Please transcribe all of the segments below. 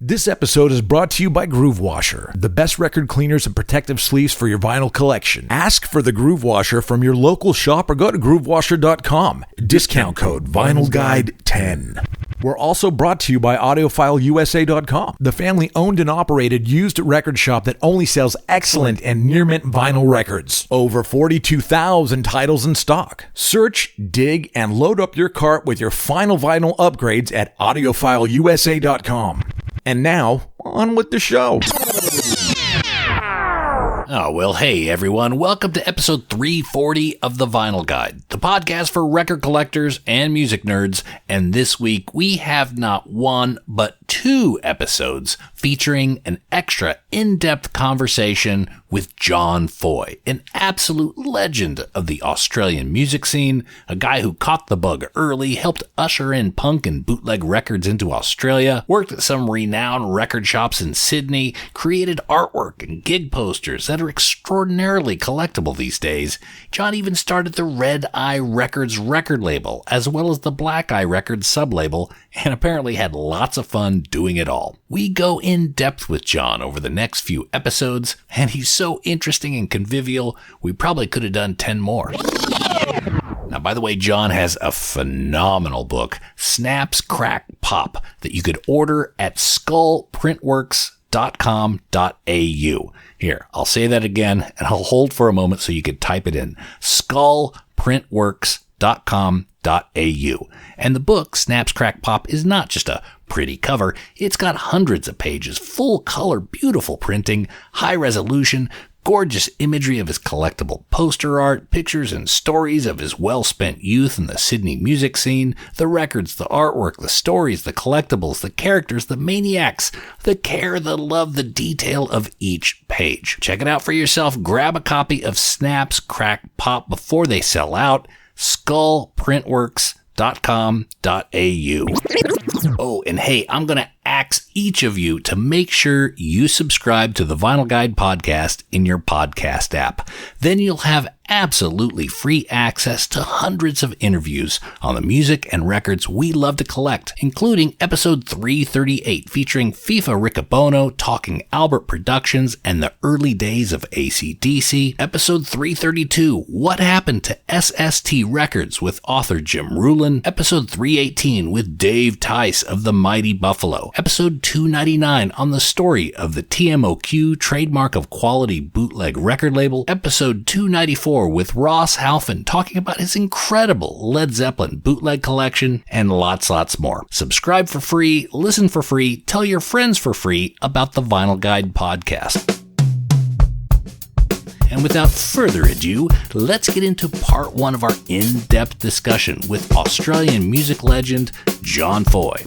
This episode is brought to you by Groove Washer, the best record cleaners and protective sleeves for your vinyl collection. Ask for the Groove Washer from your local shop or go to groovewasher.com. Discount code VinylGuide10. We're also brought to you by AudiofileUSA.com, the family-owned and operated used record shop that only sells excellent and near-mint vinyl records. Over 42,000 titles in stock. Search, dig, and load up your cart with your final vinyl upgrades at AudiofileUSA.com. And now, on with the show. Oh, well, hey, everyone. Welcome to episode 340 of The Vinyl Guide, the podcast for record collectors and music nerds. And this week, we have not one, but two episodes featuring an extra in-depth conversation with John Foy, an absolute legend of the Australian music scene, a guy who caught the bug early, helped usher in punk and bootleg records into Australia, worked at some renowned record shops in Sydney, created artwork and gig posters that are extraordinarily collectible these days. John even started the Red Eye Records record label, as well as the Black Eye Records sublabel, and apparently had lots of fun doing it all. We go in depth with John over the next few episodes, and he's so interesting and convivial, we probably could have done 10 more. Now, by the way, John has a phenomenal book, Snaps, Crack, Pop, that you could order at skullprintworks.com.au. Here, I'll say that again, and I'll hold for a moment so you can type it in. skullprintworks.com.au. And the book, Snaps, Crack, Pop, is not just a pretty cover. It's got hundreds of pages, full color, beautiful printing, high resolution, gorgeous imagery of his collectible poster art, pictures and stories of his well-spent youth in the Sydney music scene, the records, the artwork, the stories, the collectibles, the characters, the maniacs, the care, the love, the detail of each page. Check it out for yourself. Grab a copy of Snaps, Crack, Pop before they sell out. skullprintworks.com.au. Oh, and hey, I'm going to ask each of you to make sure you subscribe to the Vinyl Guide podcast in your podcast app. Then you'll have absolutely free access to hundreds of interviews on the music and records we love to collect, including episode 338 featuring FIFA Riccobono talking Albert Productions and the early days of AC/DC, episode 332 What Happened to SST Records with author Jim Rulin, episode 318 with Dave Tice of the Mighty Buffalo, episode 299 on the story of the TMOQ trademark of quality bootleg record label, episode 294 with Ross Halfin talking about his incredible Led Zeppelin bootleg collection, and lots more. Subscribe for free, listen for free, tell your friends for free about the Vinyl Guide podcast. And without further ado, let's get into part one of our in-depth discussion with Australian music legend John Foy.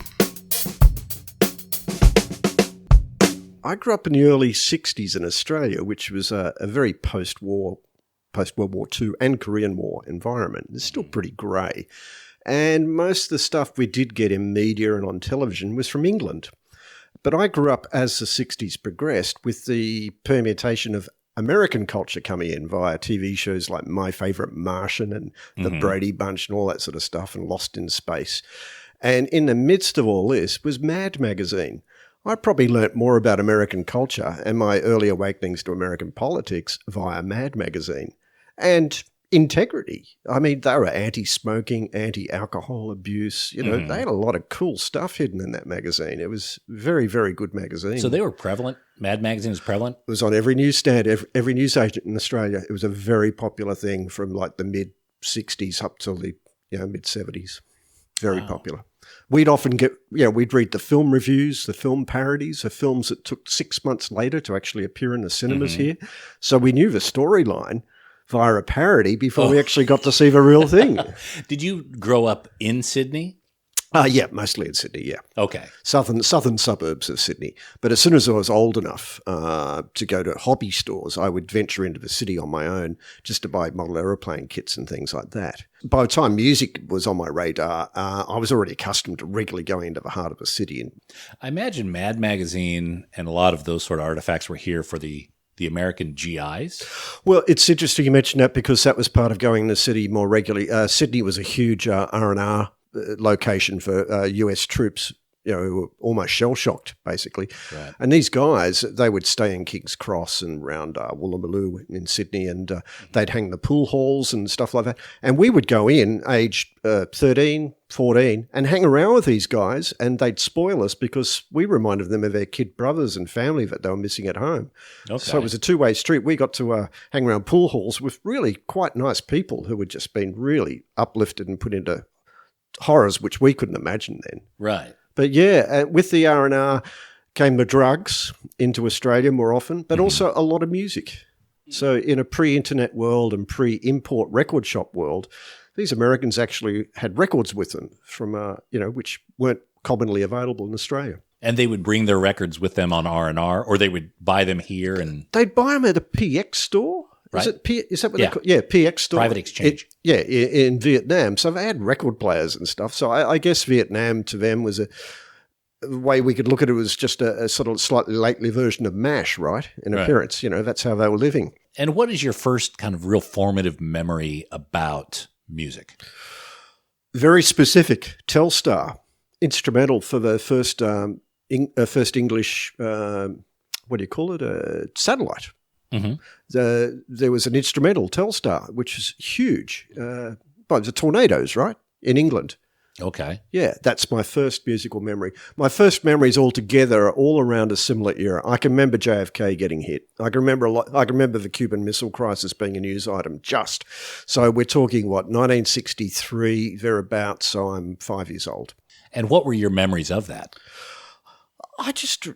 I grew up in the early 60s in Australia, which was a very post-World War II and Korean War environment. It's still pretty grey. And most of the stuff we did get in media and on television was from England. But I grew up as the 60s progressed with the permutation of American culture coming in via TV shows like My Favorite Martian and The Brady Bunch and all that sort of stuff, and Lost in Space. And in the midst of all this was Mad magazine. I probably learnt more about American culture and my early awakenings to American politics via Mad magazine. And integrity. I mean, they were anti-smoking, anti-alcohol abuse. You know, they had a lot of cool stuff hidden in that magazine. It was very, very good magazine. So they were prevalent? Mad magazine was prevalent? It was on every newsstand, every newsagent in Australia. It was a very popular thing from like the mid-60s up till the mid-70s. Very popular. We'd often we'd read the film reviews, the film parodies of films that took 6 months later to actually appear in the cinemas here. So we knew the storyline via a parody before we actually got to see the real thing. Did you grow up in Sydney? Yeah, mostly in Sydney, yeah. Okay. Southern suburbs of Sydney. But as soon as I was old enough to go to hobby stores, I would venture into the city on my own just to buy model aeroplane kits and things like that. By the time music was on my radar, I was already accustomed to regularly going into the heart of a city. I imagine Mad Magazine and a lot of those sort of artifacts were here for the American GIs? Well, it's interesting you mention that because that was part of going to the city more regularly. Sydney was a huge R&R location for US troops who were almost shell-shocked, basically. Right. And these guys, they would stay in King's Cross and around Woolloomooloo in Sydney, and they'd hang the pool halls and stuff like that. And we would go in, aged 13, 14, and hang around with these guys, and they'd spoil us because we reminded them of their kid brothers and family that they were missing at home. Okay. So it was a two-way street. We got to hang around pool halls with really quite nice people who had just been really uplifted and put into horrors which we couldn't imagine then. Right. But yeah, with the R&R came the drugs into Australia more often, but also a lot of music. So in a pre-internet world and pre-import record shop world, these Americans actually had records with them from, which weren't commonly available in Australia. And they would bring their records with them on R&R, or they would buy them here and... They'd buy them at a PX store. Right. Is that what they call it? Yeah, PX store. Private exchange. In Vietnam. So they had record players and stuff. So I guess Vietnam to them was the way we could look at it was just a sort of slightly lately version of MASH, right? In appearance, that's how they were living. And what is your first kind of real formative memory about music? Very specific. Telstar, instrumental for the first English, satellite. Mm-hmm. There was an instrumental, Telstar, which is huge. It was the Tornadoes, right, in England. Okay. Yeah, that's my first musical memory. My first memories altogether are all around a similar era. I can remember JFK getting hit. I can remember a lot. I can remember the Cuban Missile Crisis being a news item. So we're talking 1963 thereabouts. So I'm 5 years old. And what were your memories of that? I just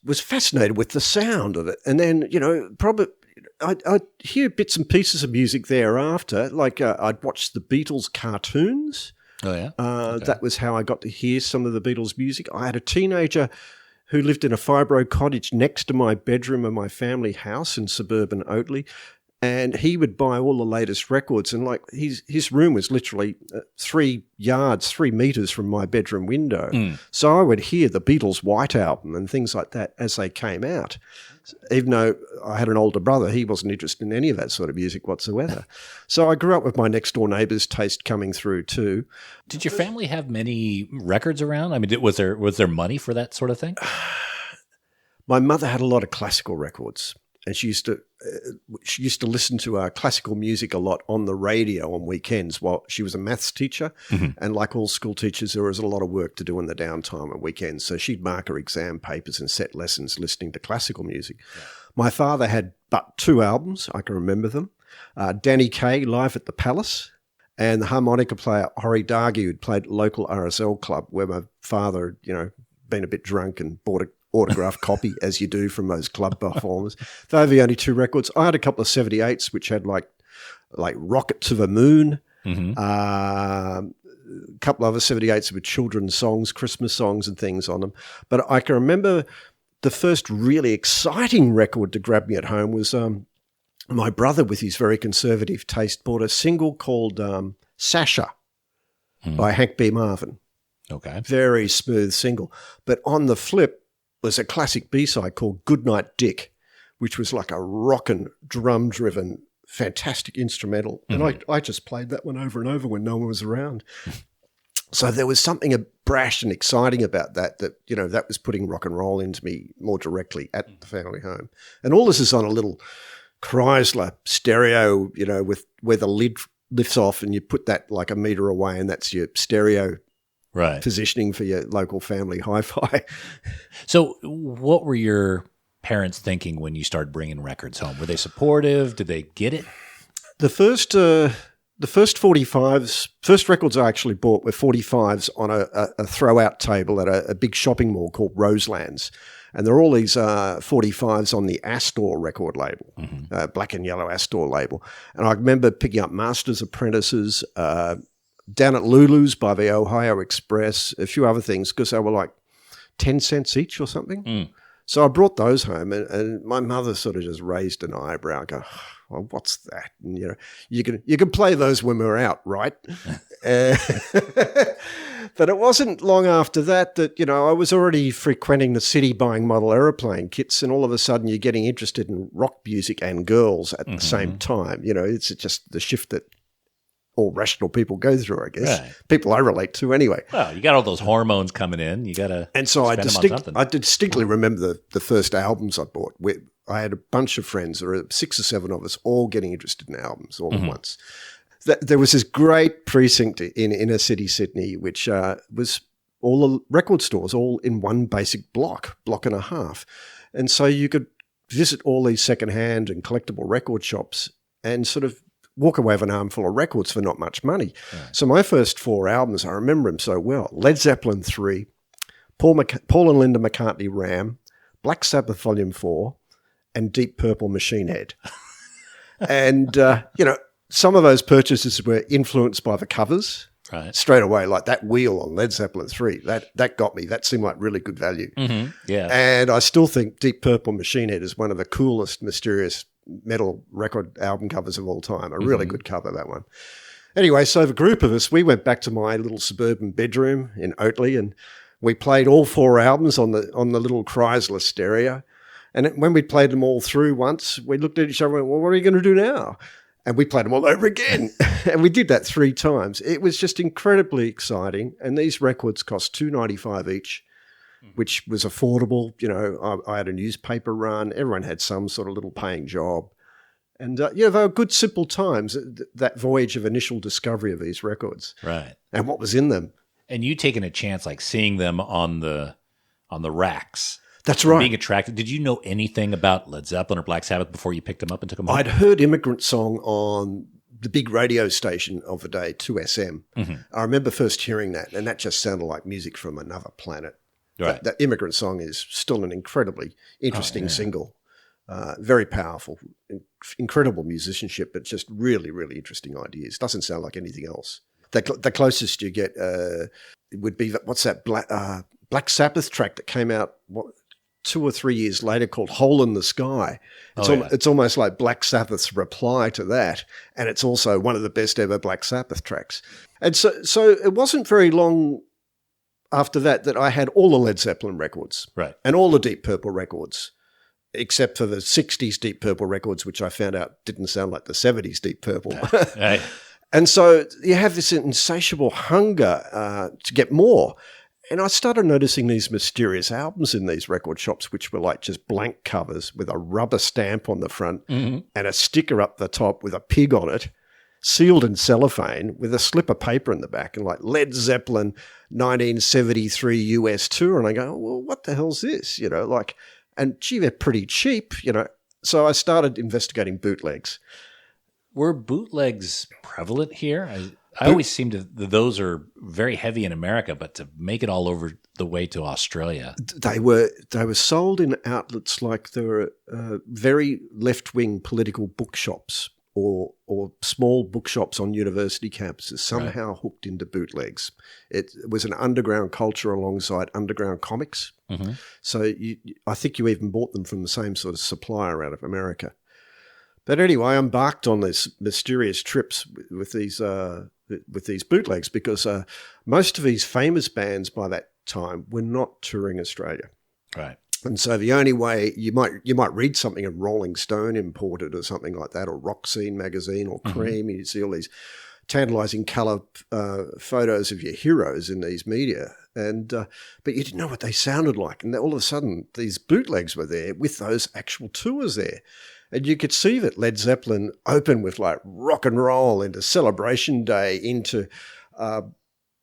was fascinated with the sound of it. And then, probably I'd hear bits and pieces of music thereafter. Like I'd watch the Beatles cartoons. Oh, yeah? Okay. That was how I got to hear some of the Beatles music. I had a teenager who lived in a fibro cottage next to my bedroom of my family house in suburban Oatley. And he would buy all the latest records. And his room was literally 3 meters from my bedroom window. So I would hear the Beatles' White Album and things like that as they came out. Even though I had an older brother, he wasn't interested in any of that sort of music whatsoever. So I grew up with my next door neighbour's taste coming through too. Did your family have many records around? I mean, was there money for that sort of thing? My mother had a lot of classical records. And she used to listen to classical music a lot on the radio on weekends while she was a maths teacher. Mm-hmm. And like all school teachers, there was a lot of work to do in the downtime on weekends. So she'd mark her exam papers and set lessons listening to classical music. Yeah. My father had but 2 albums. I can remember them. Danny Kaye, Live at the Palace, and the harmonica player Horry Dargy, who'd played at local RSL club where my father had, been a bit drunk and bought a autograph copy, as you do from those club performers. They were the only 2 records. I had a couple of 78s, which had like Rocket to the Moon, a couple of other 78s with children's songs, Christmas songs and things on them. But I can remember the first really exciting record to grab me at home was my brother, with his very conservative taste, bought a single called Sasha by Hank B. Marvin. Okay. Very smooth single. But on the flip, was a classic B-side called Goodnight Dick, which was like a rockin', drum-driven, fantastic instrumental. Mm-hmm. And I just played that one over and over when no one was around. So there was something brash and exciting about that that was putting rock and roll into me more directly at the family home. And all this is on a little Chrysler stereo, with where the lid lifts off and you put that like a meter away and that's your stereo positioning for your local family hi-fi. So what were your parents thinking when you started bringing records home? Were they supportive? Did they get it? The first 45s, first records I actually bought were 45s on a throw-out table at a big shopping mall called Roselands. And there are all these 45s on the Astor record label, black and yellow Astor label. And I remember picking up Master's Apprentices, down at Lulu's by the Ohio Express, a few other things, because they were like 10 cents each or something. So I brought those home, and my mother sort of just raised an eyebrow and go, well, what's that? And, you can play those when we're out, right? But it wasn't long after that I was already frequenting the city buying model aeroplane kits, and all of a sudden you're getting interested in rock music and girls at the same time. It's just the shift that all rational people go through, I guess. Right. People I relate to anyway. Well, you got all those hormones coming in. You got to And so I spend them on something. distinctly remember the first albums I bought. I had a bunch of friends, there were 6 or 7 of us, all getting interested in albums all at once. There was this great precinct in inner city Sydney, which was all the record stores, all in one basic block and a half. And so you could visit all these secondhand and collectible record shops and sort of walk away with an armful of records for not much money. Right. So my first 4 albums, I remember them so well: Led Zeppelin 3, Paul and Linda McCartney Ram, Black Sabbath Volume 4, and Deep Purple Machine Head. And, some of those purchases were influenced by the covers. Right. Straight away, like that wheel on Led Zeppelin 3, that got me. That seemed like really good value. Mm-hmm. Yeah. And I still think Deep Purple Machine Head is one of the coolest, mysterious metal record album covers of all time. A really good cover, that one. Anyway, so the group of us, we went back to my little suburban bedroom in Oatley, and we played all 4 albums on the little Chrysler stereo. And when we played them all through once, we looked at each other and went, well, what are you going to do now? And we played them all over again. And we did that 3 times. It was just incredibly exciting. And these records cost $2.95 each, which was affordable. I had a newspaper run. Everyone had some sort of little paying job. And, they were good, simple times, that voyage of initial discovery of these records. Right. And what was in them. And you taking a chance, like seeing them on the racks. That's right. Being attracted. Did you know anything about Led Zeppelin or Black Sabbath before you picked them up and took them home? I'd heard Immigrant Song on the big radio station of the day, 2SM. Mm-hmm. I remember first hearing that, and that just sounded like music from another planet. Right. That Immigrant Song is still an incredibly interesting single. Very powerful, incredible musicianship, but just really, really interesting ideas. Doesn't sound like anything else. The closest you get would be, what's that Black Sabbath track that came out 2 or 3 years later called Hole in the Sky. It's almost like Black Sabbath's reply to that, and it's also one of the best ever Black Sabbath tracks. And so it wasn't very long after that I had all the Led Zeppelin records, right, and all the Deep Purple records, except for the 60s Deep Purple records, which I found out didn't sound like the 70s Deep Purple. Right. And so you have this insatiable hunger to get more. And I started noticing these mysterious albums in these record shops, which were like just blank covers with a rubber stamp on the front and a sticker up the top with a pig on it, sealed in cellophane with a slip of paper in the back, and like Led Zeppelin 1973 US tour. And I go, well, what the hell's this? And gee, they're pretty cheap, So I started investigating bootlegs. Were bootlegs prevalent here? I always seem to, those are very heavy in America, but to make it all over the way to Australia. They were sold in outlets like there were very left-wing political bookshops or small bookshops on university campuses somehow hooked into bootlegs. It was an underground culture alongside underground comics. Mm-hmm. So I think you even bought them from the same sort of supplier out of America. But anyway, I embarked on these mysterious trips with these bootlegs because most of these famous bands by that time were not touring Australia. Right. And so the only way you might read something in Rolling Stone imported or something like that, or Rock Scene magazine or Cream, you see all these tantalizing colour photos of your heroes in these media. And but you didn't know what they sounded like. And all of a sudden, these bootlegs were there with those actual tours there. And you could see that Led Zeppelin opened with like rock and roll into Celebration Day, into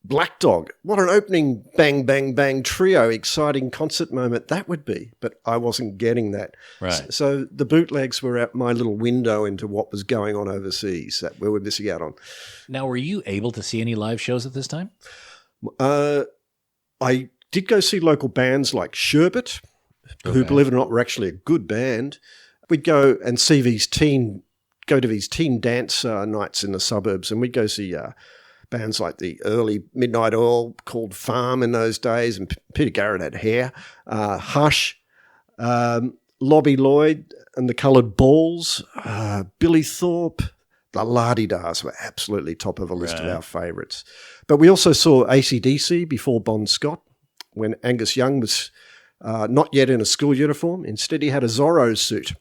Black Dog. What an opening bang, bang, bang trio, exciting concert moment that would be. But I wasn't getting that. Right. So the bootlegs were at my little window into what was going on overseas that we were missing out on. Now, were you able to see any live shows at this time? I did go see local bands like Sherbet, who, believe it or not, were actually a good band. We'd go and see go to these teen dance nights in the suburbs, and we'd go see bands like the early Midnight Oil, called Farm in those days, and Peter Garrett had hair, Hush, Lobby Lloyd and the Coloured Balls, Billy Thorpe. The La-Di-Das were absolutely top of the list of our favourites. But we also saw AC/DC before Bon Scott, when Angus Young was not yet in a school uniform. Instead, he had a Zorro suit.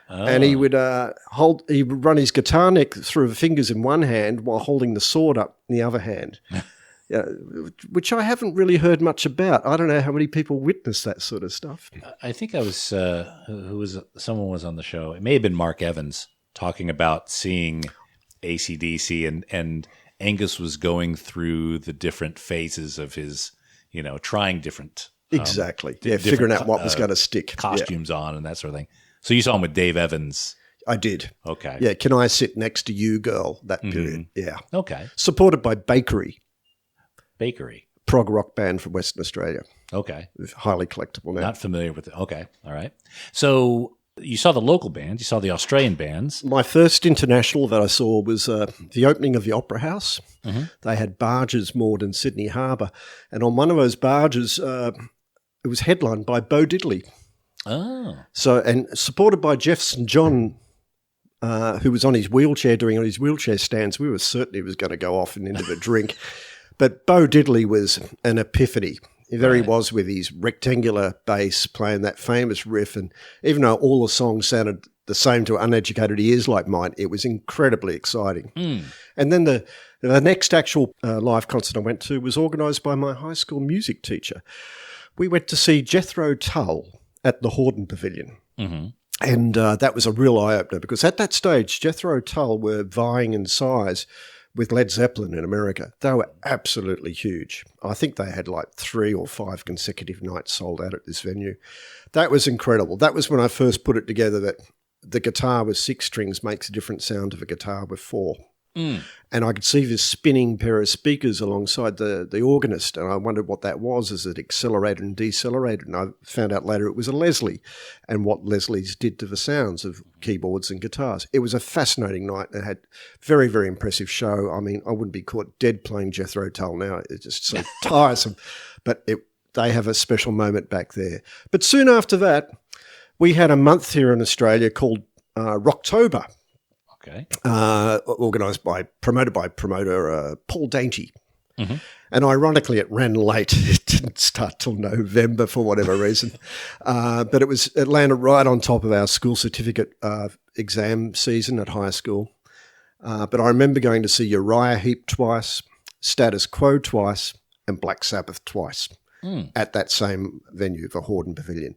And he would run his guitar neck through the fingers in one hand while holding the sword up in the other hand, which I haven't really heard much about. I don't know how many people witness that sort of stuff. I think I was someone was on the show. It may have been Mark Evans talking about seeing AC/DC, and Angus was going through the different phases of his, trying different exactly, figuring out what was going to stick, costumes on and that sort of thing. So you saw him with Dave Evans. I did. Okay. Yeah, Can I Sit Next to You, Girl, that period. Yeah. Okay. Supported by Bakery. Prog rock band from Western Australia. Okay. Highly collectible now. Not familiar with it. Okay. All right. So you saw the local bands. You saw the Australian bands. My first international that I saw was the opening of the Opera House. Mm-hmm. They had barges moored in Sydney Harbour. And on one of those barges, it was headlined by Bo Diddley. Oh. So, and supported by Jeff St. John, who was on his wheelchair doing all his wheelchair stands. We were certain he was going to go off and into a drink. But Bo Diddley was an epiphany. There he was with his rectangular bass playing that famous riff. And even though all the songs sounded the same to uneducated ears like mine, it was incredibly exciting. Mm. And then the next actual live concert I went to was organised by my high school music teacher. We went to see Jethro Tull at the Hordern Pavilion. Mm-hmm. And that was a real eye-opener because at that stage, Jethro Tull were vying in size with Led Zeppelin in America. They were absolutely huge. I think they had like 3 or 5 consecutive nights sold out at this venue. That was incredible. That was when I first put it together that the guitar with 6 strings makes a different sound to a guitar with 4. Mm. And I could see this spinning pair of speakers alongside the organist, and I wondered what that was as it accelerated and decelerated. And I found out later it was a Leslie and what Leslies did to the sounds of keyboards and guitars. It was a fascinating night. It had very, very impressive show. I mean, I wouldn't be caught dead playing Jethro Tull now. It's just so tiresome. But they have a special moment back there. But soon after that, we had a month here in Australia called Rocktober. Okay. Promoted by promoter Paul Dainty. Mm-hmm. And ironically, it ran late. It didn't start till November for whatever reason. But it landed right on top of our school certificate exam season at high school. But I remember going to see Uriah Heep twice, Status Quo twice, and Black Sabbath twice at that same venue, the Hordern Pavilion.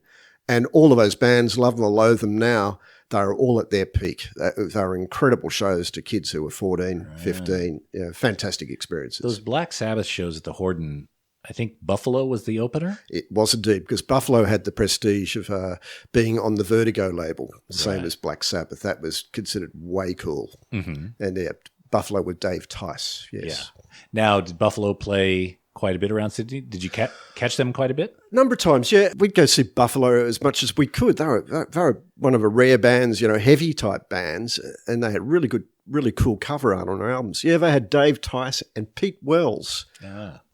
And all of those bands, love them or loathe them now, they were all at their peak. They were incredible shows to kids who were 14, 15. Fantastic experiences. Those Black Sabbath shows at the Hordern, I think Buffalo was the opener? It was indeed, because Buffalo had the prestige of being on the Vertigo label, same as Black Sabbath. That was considered way cool. Mm-hmm. And Buffalo with Dave Tice, yes. Yeah. Now, did Buffalo play quite a bit around Sydney? Did you catch them quite a bit? Number of times, yeah. We'd go see Buffalo as much as we could. They were one of the rare bands, heavy type bands, and they had really good, really cool cover art on their albums. Yeah, they had Dave Tice and Pete Wells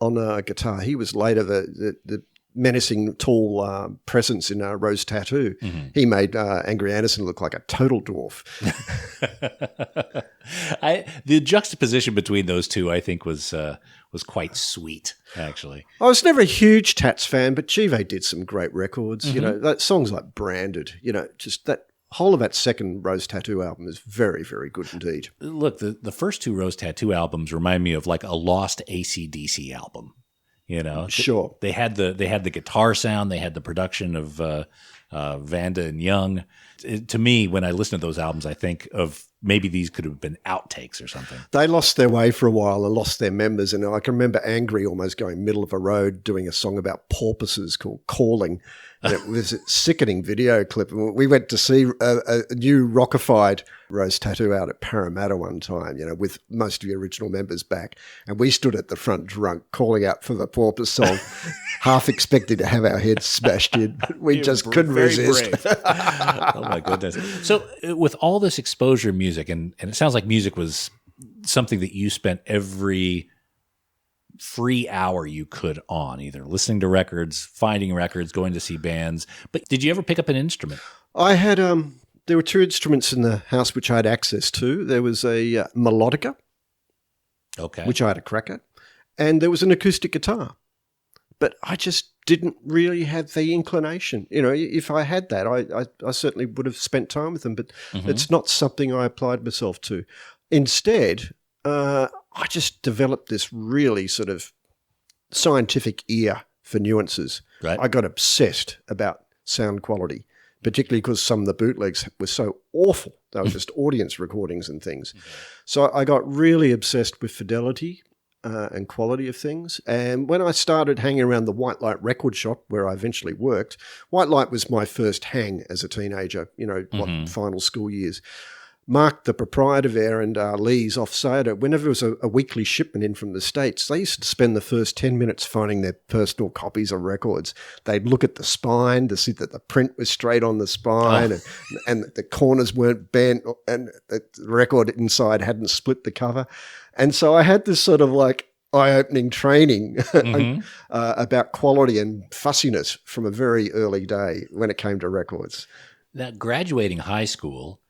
on guitar. He was later the menacing, tall presence in Rose Tattoo. Mm-hmm. He made Angry Anderson look like a total dwarf. The juxtaposition between those two, I think, was quite sweet, actually. I was never a huge Tats fan, but gee, they did some great records. Mm-hmm. That songs like Branded, just that whole of that second Rose Tattoo album is very, very good indeed. Look, the first 2 Rose Tattoo albums remind me of like a lost AC/DC album. Sure. They had the guitar sound, they had the production of Vanda and Young. To me, when I listen to those albums, I think of maybe these could have been outtakes or something. They lost their way for a while and lost their members. And I can remember Angry almost going middle of a road doing a song about porpoises called Calling. And it was a sickening video clip. And we went to see a new rockified Rose Tattoo out at Parramatta one time, with most of the original members back. And we stood at the front drunk calling out for the porpoise song, half expecting to have our heads smashed in. But we just couldn't resist. Oh, my goodness. So with all this exposure music, and it sounds like music was something that you spent every free hour you could on, either listening to records, finding records, going to see bands. But did you ever pick up an instrument? I had, there were 2 instruments in the house which I had access to. There was a melodica, which I had a crack at, and there was an acoustic guitar. But I just didn't really have the inclination. If I had that, I certainly would have spent time with them, but it's not something I applied myself to. Instead, I just developed this really sort of scientific ear for nuances. Right. I got obsessed about sound quality, particularly because some of the bootlegs were so awful. They were just audience recordings and things. So I got really obsessed with fidelity and quality of things. And when I started hanging around the White Light record shop, where I eventually worked, White Light was my first hang as a teenager, final school years. Mark, the proprietor there, and Lee's off-sider, whenever there was a weekly shipment in from the States, they used to spend the first 10 minutes finding their personal copies of records. They'd look at the spine to see that the print was straight on the spine and the corners weren't bent and the record inside hadn't split the cover. And so I had this sort of like eye-opening training about quality and fussiness from a very early day when it came to records. Now, graduating high school,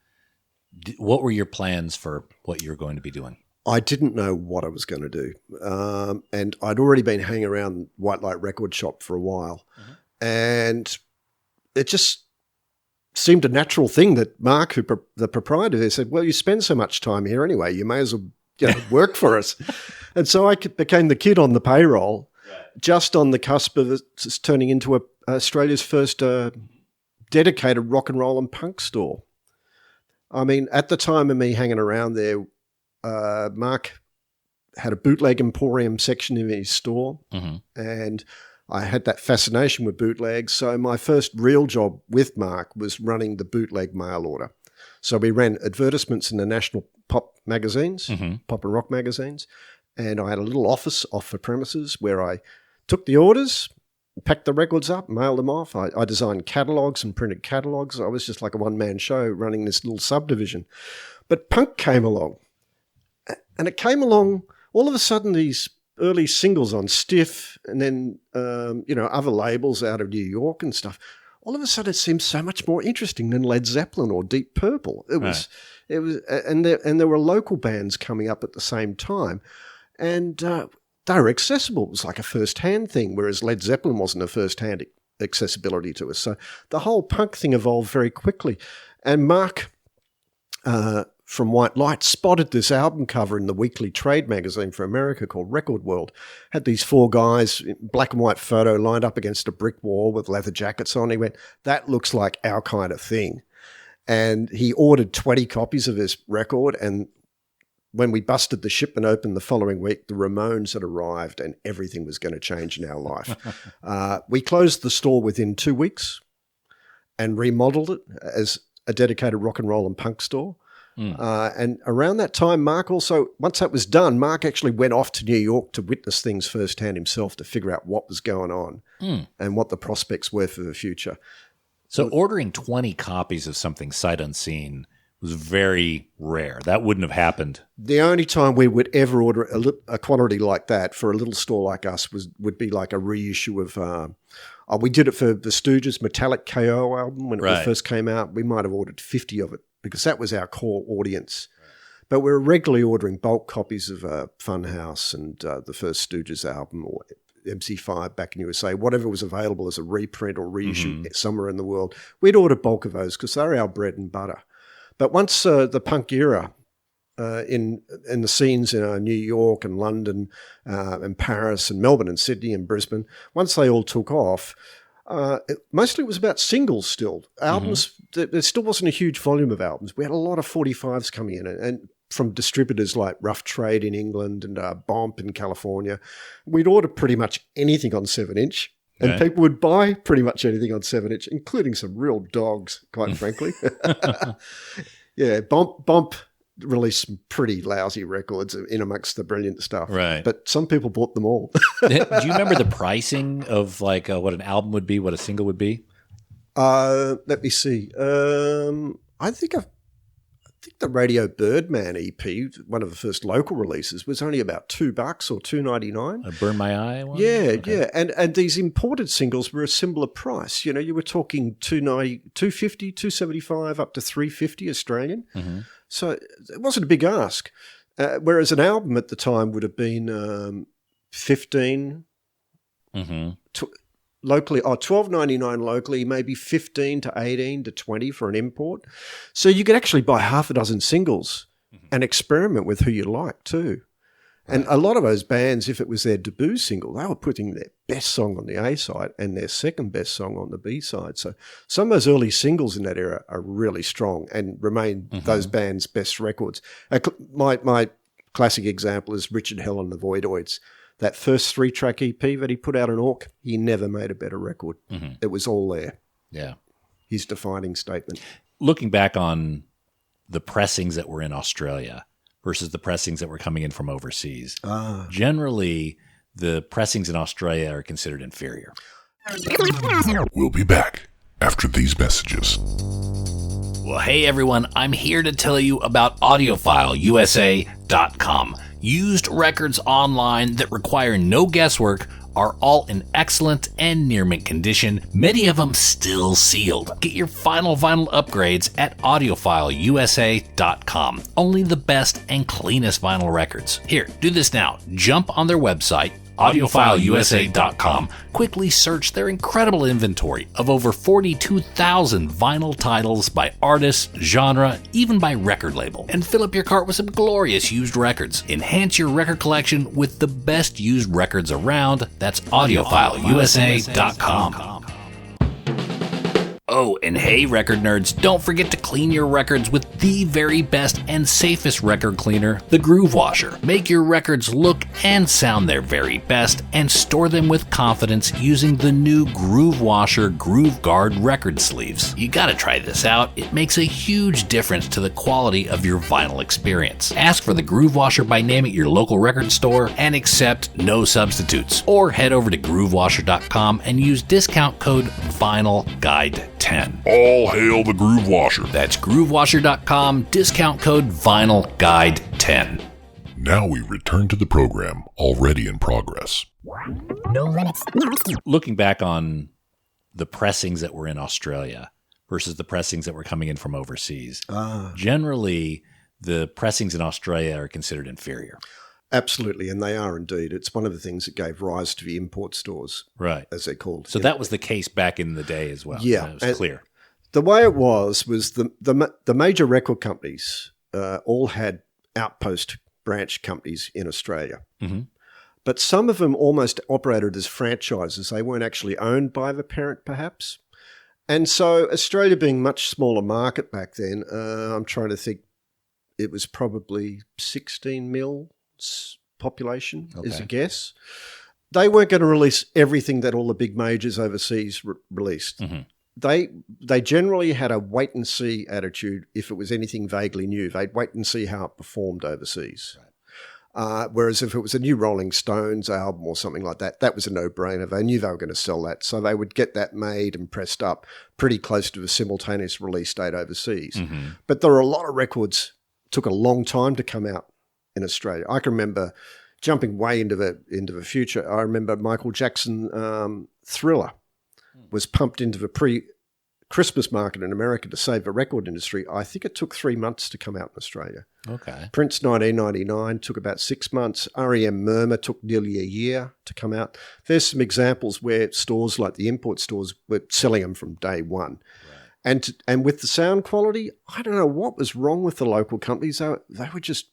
what were your plans for what you were going to be doing? I didn't know what I was going to do. And I'd already been hanging around White Light record shop for a while. And it just seemed a natural thing that Mark, the proprietor there, said, well, you spend so much time here anyway, you may as well work for us. And so I became the kid on the payroll, just on the cusp of it turning into Australia's first dedicated rock and roll and punk store. I mean, at the time of me hanging around there, Mark had a bootleg emporium section in his store, and I had that fascination with bootlegs. So my first real job with Mark was running the bootleg mail order. So we ran advertisements in the national pop magazines, pop and rock magazines, and I had a little office off the premises where I took the orders, packed the records up, mailed them off. I designed catalogs and printed catalogs. I was just like a one-man show running this little subdivision. But punk came along. And it came along, all of a sudden, these early singles on Stiff and then, other labels out of New York and stuff. All of a sudden, it seemed so much more interesting than Led Zeppelin or Deep Purple. And there were local bands coming up at the same time. And they were accessible. It was like a first-hand thing, whereas Led Zeppelin wasn't a first-hand accessibility to us. So the whole punk thing evolved very quickly. And Mark from White Light spotted this album cover in the weekly trade magazine for America called Record World. Had these four guys, black and white photo, lined up against a brick wall with leather jackets on. He went, that looks like our kind of thing. And he ordered 20 copies of this record, and when we busted the shipment open the following week, the Ramones had arrived and everything was going to change in our life. We closed the store within 2 weeks and remodeled it as a dedicated rock and roll and punk store. And around that time, Mark also, once that was done, Mark actually went off to New York to witness things firsthand himself to figure out what was going on and what the prospects were for the future. So ordering 20 copies of something sight unseen was very rare. That wouldn't have happened. The only time we would ever order a quantity like that for a little store like us would be like a reissue of. We did it for the Stooges' Metallic KO album when it first came out. We might have ordered 50 of it because that was our core audience. But we were regularly ordering bulk copies of Funhouse and the first Stooges album or MC5 back in USA, whatever was available as a reprint or reissue somewhere in the world. We'd order bulk of those because they're our bread and butter. But once the punk era in the scenes in New York and London and Paris and Melbourne and Sydney and Brisbane, once they all took off, mostly it was about singles still. Albums, there still wasn't a huge volume of albums. We had a lot of 45s coming in and from distributors like Rough Trade in England and Bomp in California. We'd order pretty much anything on 7-inch. And people would buy pretty much anything on 7-inch, including some real dogs, quite frankly. Yeah, Bomp released some pretty lousy records in amongst the brilliant stuff. Right. But some people bought them all. Do you remember the pricing of like what an album would be, what a single would be? Let me see. I think the Radio Birdman EP, one of the first local releases, was only about $2 or $2.99. A Burn My Eye one? Yeah, yeah. And these imported singles were a similar price. You know, you were talking $2.50, $2.75 up to $3.50 Australian. So it wasn't a big ask. Whereas an album at the time would have been 15. locally, $12.99 locally, maybe 15 to 18 to 20 for an import. So you could actually buy half a dozen singles and experiment with who you like too. And a lot of those bands, if it was their debut single, they were putting their best song on the A side and their second best song on the B side. So some of those early singles in that era are really strong and remain those bands' best records. My classic example is Richard Hell and the Voidoids. That first 3-track EP that he put out in Orc, he never made a better record. It was all there. Yeah. His defining statement. Looking back on the pressings that were in Australia versus the pressings that were coming in from overseas, generally the pressings in Australia are considered inferior. We'll be back after these messages. Well, hey everyone, I'm here to tell you about AudiofileUSA.com. Used records online that require no guesswork are all in excellent and near mint condition, many of them still sealed. Get your final vinyl upgrades at AudiofileUSA.com. Only the best and cleanest vinyl records. Here, do this now. Jump on their website, AudiofileUSA.com. Quickly search their incredible inventory of over 42,000 vinyl titles by artist, genre, even by record label, and fill up your cart with some glorious used records. Enhance your record collection with the best used records around. That's AudiofileUSA.com. Oh, and hey, record nerds, don't forget to clean your records with the very best and safest record cleaner, the Groove Washer. Make your records look and sound their very best and store them with confidence using the new Groove Washer Groove Guard record sleeves. You gotta try this out. It makes a huge difference to the quality of your vinyl experience. Ask for the Groove Washer by name at your local record store and accept no substitutes. Or head over to GrooveWasher.com and use discount code VINYLGUIDE10. All hail the Groove Washer. That's GrooveWasher.com, discount code VINYLGUIDE10. Now we return to the program already in progress. No limits. Looking back on the pressings that were in Australia versus the pressings that were coming in from overseas, generally the pressings in Australia are considered inferior. Absolutely, and they are indeed. It's one of the things that gave rise to the import stores, right, as they're called. So that was the case back in the day as well. Yeah. It was clear. The way it was the major record companies all had outpost branch companies in Australia. But some of them almost operated as franchises. They weren't actually owned by the parent, perhaps. And so Australia being a much smaller market back then, I'm trying to think, it was probably 16 mil population is a guess. They weren't going to release everything that all the big majors overseas released. They generally had a wait and see attitude. If it was anything vaguely new, they'd wait and see how it performed overseas. Whereas if it was a new Rolling Stones album or something like that, that was a no-brainer. They knew they were going to sell that, so they would get that made and pressed up pretty close to a simultaneous release date overseas. But there were a lot of records took a long time to come out in Australia. I can remember jumping way into the future. I remember Michael Jackson Thriller was pumped into the pre-Christmas market in America to save the record industry. I think it took 3 months to come out in Australia. Okay. Prince 1999 took about 6 months. REM Murmur took nearly a year to come out. There's some examples where stores like the import stores were selling them from day one. Right. And with the sound quality, I don't know what was wrong with the local companies. They were just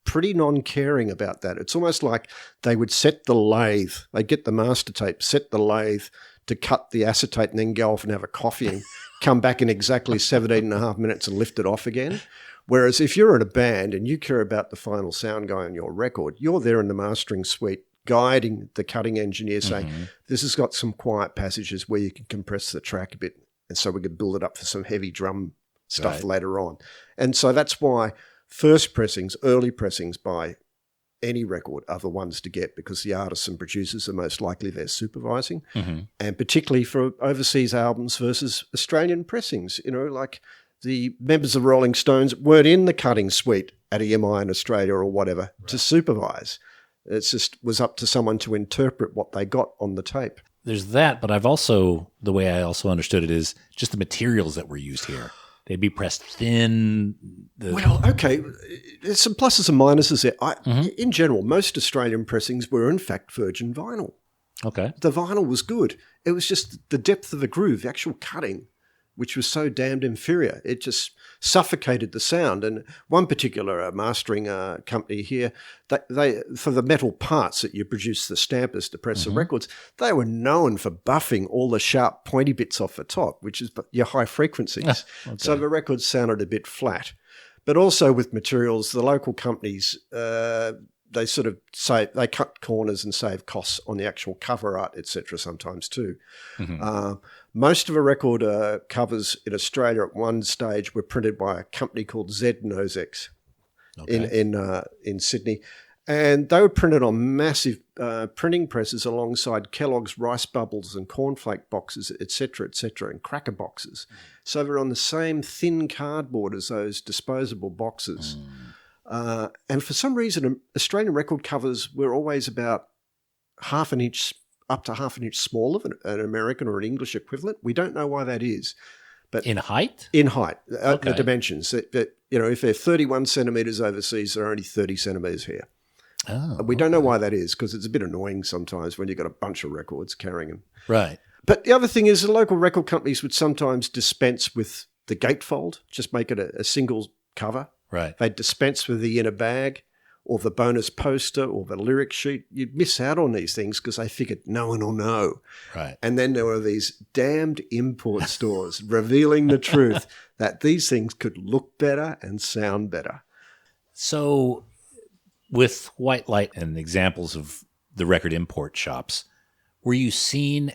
pretty non-caring about that. It's almost like they would set the lathe, they'd get the master tape, set the lathe to cut the acetate and then go off and have a coffee and come back in exactly 17 and a half minutes and lift it off again. Whereas if you're in a band and you care about the final sound guy on your record, you're there in the mastering suite guiding the cutting engineer saying, this has got some quiet passages where you can compress the track a bit, and so we could build it up for some heavy drum stuff later on. And so that's why first pressings, early pressings by any record are the ones to get, because the artists and producers are most likely they're supervising, and particularly for overseas albums versus Australian pressings. You know, like the members of Rolling Stones weren't in the cutting suite at EMI in Australia or whatever to supervise. It just was up to someone to interpret what they got on the tape. There's that, but the way I also understood it is just the materials that were used here. They'd be pressed thin. Well, okay, there's some pluses and minuses there. In general, most Australian pressings were in fact virgin vinyl. Okay. The vinyl was good. It was just the depth of the groove, the actual cutting, which was so damned inferior. It just suffocated the sound. And one particular mastering company here, they for the metal parts that you produce, the stampers to press the records, they were known for buffing all the sharp pointy bits off the top, which is your high frequencies. Okay. So the records sounded a bit flat. But also with materials, the local companies, they sort of they cut corners and save costs on the actual cover art, etc. sometimes too. Most of the record covers in Australia at one stage were printed by a company called Z Nozex in Sydney. And they were printed on massive printing presses alongside Kellogg's rice bubbles and cornflake boxes, etc., and cracker boxes. So they're on the same thin cardboard as those disposable boxes. And for some reason, Australian record covers were always about half an inch, up to half an inch smaller than an American or an English equivalent. We don't know why that is. But in height? In height, the dimensions. If they're 31 centimetres overseas, they're only 30 centimetres here. We don't know why that is, because it's a bit annoying sometimes when you've got a bunch of records carrying them. Right. But the other thing is the local record companies would sometimes dispense with the gatefold, just make it a single cover. Right. They'd dispense with the inner bag or the bonus poster or the lyric sheet. You'd miss out on these things because they figured no one will know. Right. And then there were these damned import stores revealing the truth that these things could look better and sound better. So with White Light and examples of the record import shops, were you seen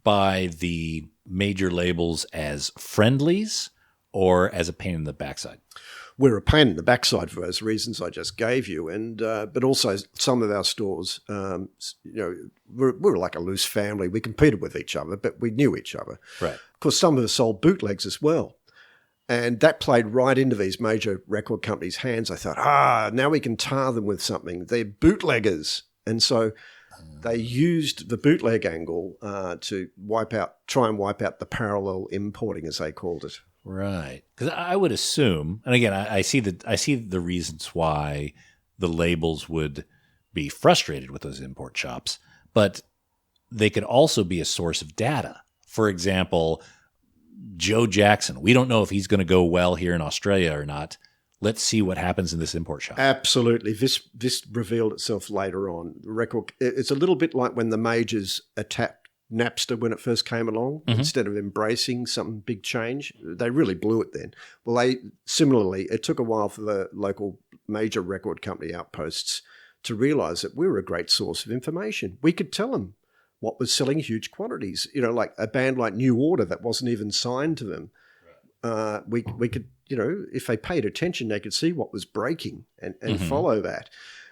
by the major labels as friendlies or as a pain in the backside? We're a pain in the backside for those reasons I just gave you, and but also some of our stores, we're like a loose family. We competed with each other, but we knew each other. Right. Of course, some of us sold bootlegs as well, and that played right into these major record companies' hands. I thought, now we can tar them with something. They're bootleggers, and so they used the bootleg angle to try and wipe out the parallel importing, as they called it. Right. Because I would assume, and again, I see the reasons why the labels would be frustrated with those import shops, but they could also be a source of data. For example, Joe Jackson, we don't know if he's going to go well here in Australia or not. Let's see what happens in this import shop. Absolutely. This revealed itself later on. It's a little bit like when the majors attacked Napster when it first came along. Instead of embracing some big change, they really blew it then. Well, similarly, it took a while for the local major record company outposts to realise that we were a great source of information. We could tell them what was selling huge quantities. Like a band like New Order that wasn't even signed to them. We could, if they paid attention, they could see what was breaking and follow that.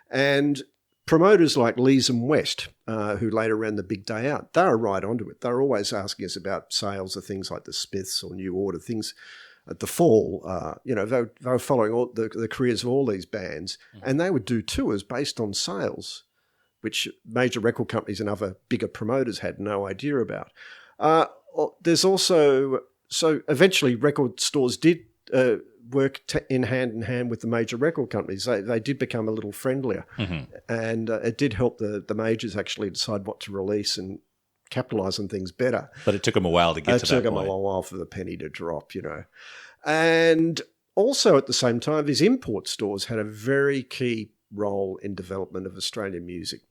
And promoters like Lees and West, who later ran the Big Day Out, they were right onto it. They were always asking us about sales of things like the Smiths or New Order, things at the Fall. They were following all the careers of all these bands, and they would do tours based on sales, which major record companies and other bigger promoters had no idea about. There's also, so eventually record stores did work in hand with the major record companies. They did become a little friendlier, and it did help the majors actually decide what to release and capitalize on things better. But it took them a while to get to that point. It took them a while for the penny to drop, And also at the same time, these import stores had a very key role in development of Australian music,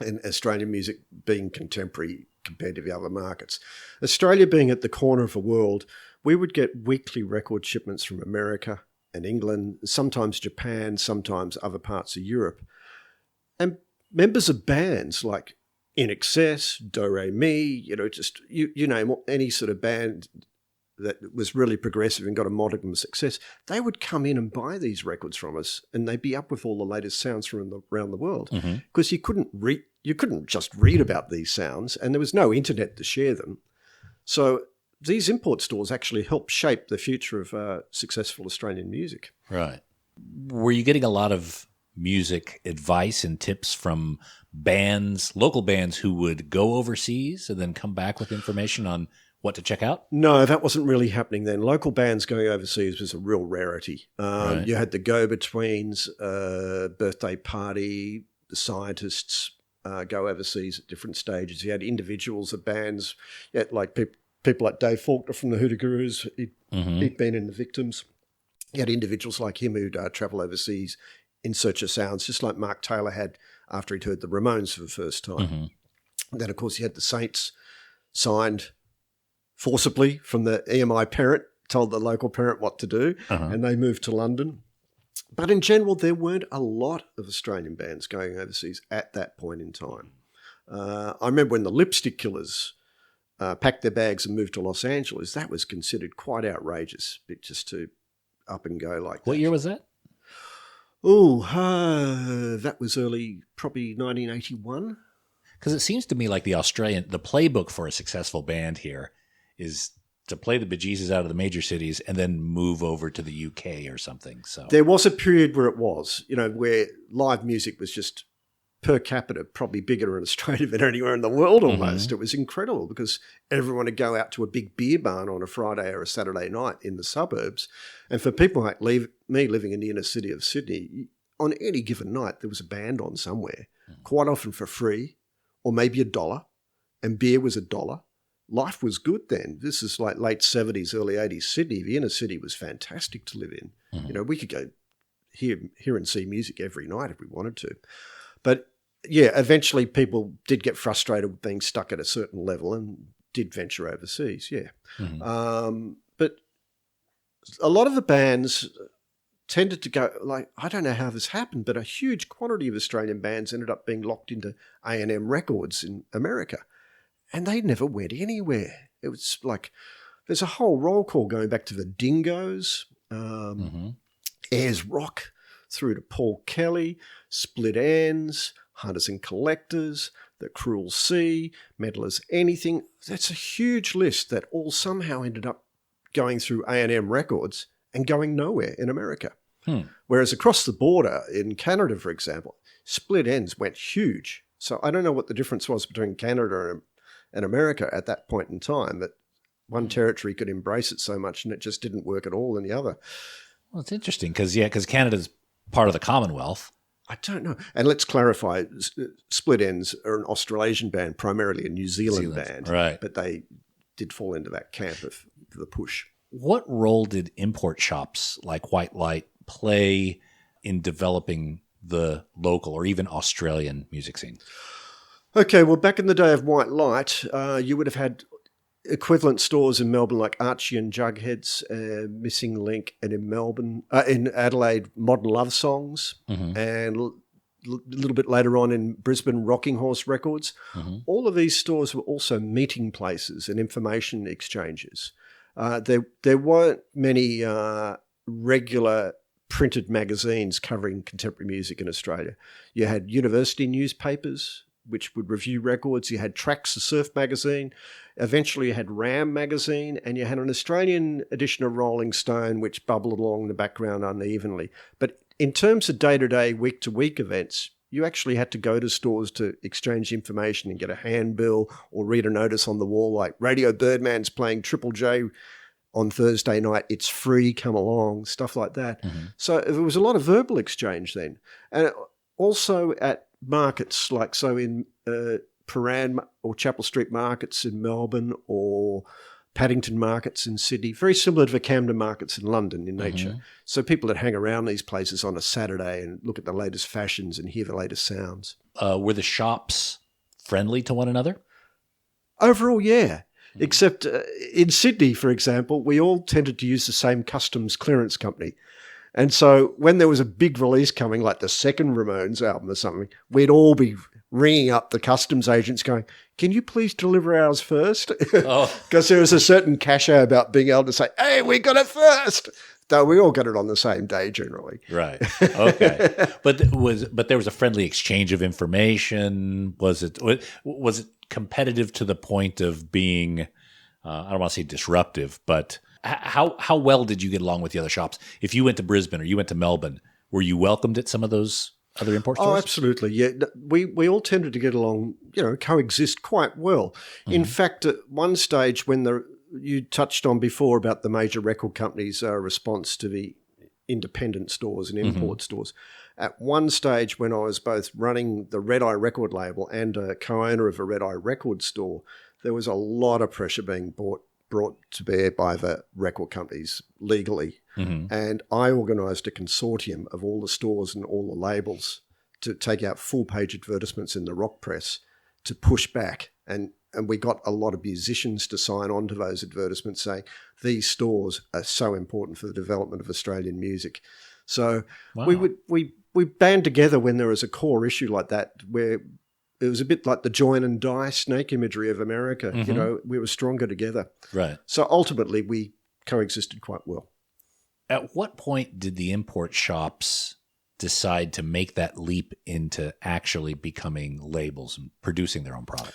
and Australian music being contemporary compared to the other markets. Australia being at the corner of the world, we would get weekly record shipments from America and England, sometimes Japan, sometimes other parts of Europe. And members of bands like In Excess, Do Re Mi, you name any sort of band that was really progressive and got a modicum of success, they would come in and buy these records from us, and they'd be up with all the latest sounds from around the world. Because you couldn't just read about these sounds, and there was no internet to share them. So these import stores actually helped shape the future of successful Australian music. Right. Were you getting a lot of music advice and tips from bands, local bands who would go overseas and then come back with information on what to check out? No, that wasn't really happening then. Local bands going overseas was a real rarity. Right. You had the Go-Betweens, Birthday Party, the Scientists, go overseas at different stages. You had individuals of bands, like people like Dave Faulkner from the Hoodoo Gurus. He'd been in the Victims. You had individuals like him who'd travel overseas in search of sounds, just like Mark Taylor had after he'd heard the Ramones for the first time. And then, of course, you had the Saints signed forcibly from the EMI parent, told the local parent what to do, and they moved to London. But in general, there weren't a lot of Australian bands going overseas at that point in time. I remember when the Lipstick Killers packed their bags and moved to Los Angeles, that was considered quite outrageous, just to up and go like that. What year was that? That was early, probably 1981. Because it seems to me like the playbook for a successful band here is to play the bejesus out of the major cities and then move over to the UK or something. So there was a period where it was, where live music was just per capita probably bigger in Australia than anywhere in the world almost. It was incredible because everyone would go out to a big beer barn on a Friday or a Saturday night in the suburbs. And for people like me living in the inner city of Sydney, on any given night there was a band on somewhere, quite often for free or maybe $1, and beer was $1. Life was good then. This is like late 70s, early 80s Sydney. The inner city was fantastic to live in. We could go hear and see music every night if we wanted to. But yeah, eventually people did get frustrated with being stuck at a certain level and did venture overseas, but a lot of the bands tended to go, like, I don't know how this happened, but a huge quantity of Australian bands ended up being locked into A&M Records in America. And they never went anywhere. It was like, there's a whole roll call going back to the Dingoes, Ayers Rock, through to Paul Kelly, Split Ends, Hunters and Collectors, The Cruel Sea, Meddlers Anything. That's a huge list that all somehow ended up going through A&M Records and going nowhere in America. Whereas across the border in Canada, for example, Split Ends went huge. So I don't know what the difference was between Canada and America at that point in time, but one territory could embrace it so much and it just didn't work at all in the other. Well, it's interesting because Canada's part of the Commonwealth. I don't know. And let's clarify, Split Ends are an Australasian band, primarily a New Zealand band. Right. But they did fall into that camp of the push. What role did import shops like White Light play in developing the local or even Australian music scene? Okay, well, back in the day of White Light, you would have had equivalent stores in Melbourne like Archie and Jughead's, Missing Link, and in Adelaide, Modern Love Songs, and a little bit later on in Brisbane, Rocking Horse Records. All of these stores were also meeting places and information exchanges. There weren't many regular printed magazines covering contemporary music in Australia. You had university newspapers, which would review records. You had Tracks, the surf magazine. Eventually you had Ram magazine, and you had an Australian edition of Rolling Stone, which bubbled along in the background unevenly. But in terms of day-to-day, week-to-week events, you actually had to go to stores to exchange information and get a handbill or read a notice on the wall like Radio Birdman's playing Triple J on Thursday night. It's free, come along, stuff like that. So there was a lot of verbal exchange then. And also at markets, like so in Paran or Chapel Street markets in Melbourne or Paddington markets in Sydney, very similar to the Camden markets in London in nature. So people that hang around these places on a Saturday and look at the latest fashions and hear the latest sounds. Were the shops friendly to one another? Overall, yeah. Except in Sydney, for example, we all tended to use the same customs clearance company. And so when there was a big release coming, like the second Ramones album or something, we'd all be ringing up the customs agents going, can you please deliver ours first? Because there was a certain cachet about being able to say, hey, we got it first. Though we all got it on the same day generally. Right. Okay. But there was a friendly exchange of information. Was it competitive to the point of being, I don't want to say disruptive, but how well did you get along with the other shops? If you went to Brisbane or you went to Melbourne, were you welcomed at some of those other import stores? Oh, absolutely. Yeah. We all tended to get along, coexist quite well. In fact, at one stage when you touched on before about the major record companies' response to the independent stores and import stores. At one stage, when I was both running the Red Eye record label and a co-owner of a Red Eye record store, there was a lot of pressure being brought to bear by the record companies legally. And I organised a consortium of all the stores and all the labels to take out full-page advertisements in the rock press to push back. And we got a lot of musicians to sign on to those advertisements saying these stores are so important for the development of Australian music. So we band together when there was a core issue like that, where it was a bit like the join and die snake imagery of America. You know, we were stronger together. Right. So ultimately we coexisted quite well. At what point did the import shops decide to make that leap into actually becoming labels and producing their own product?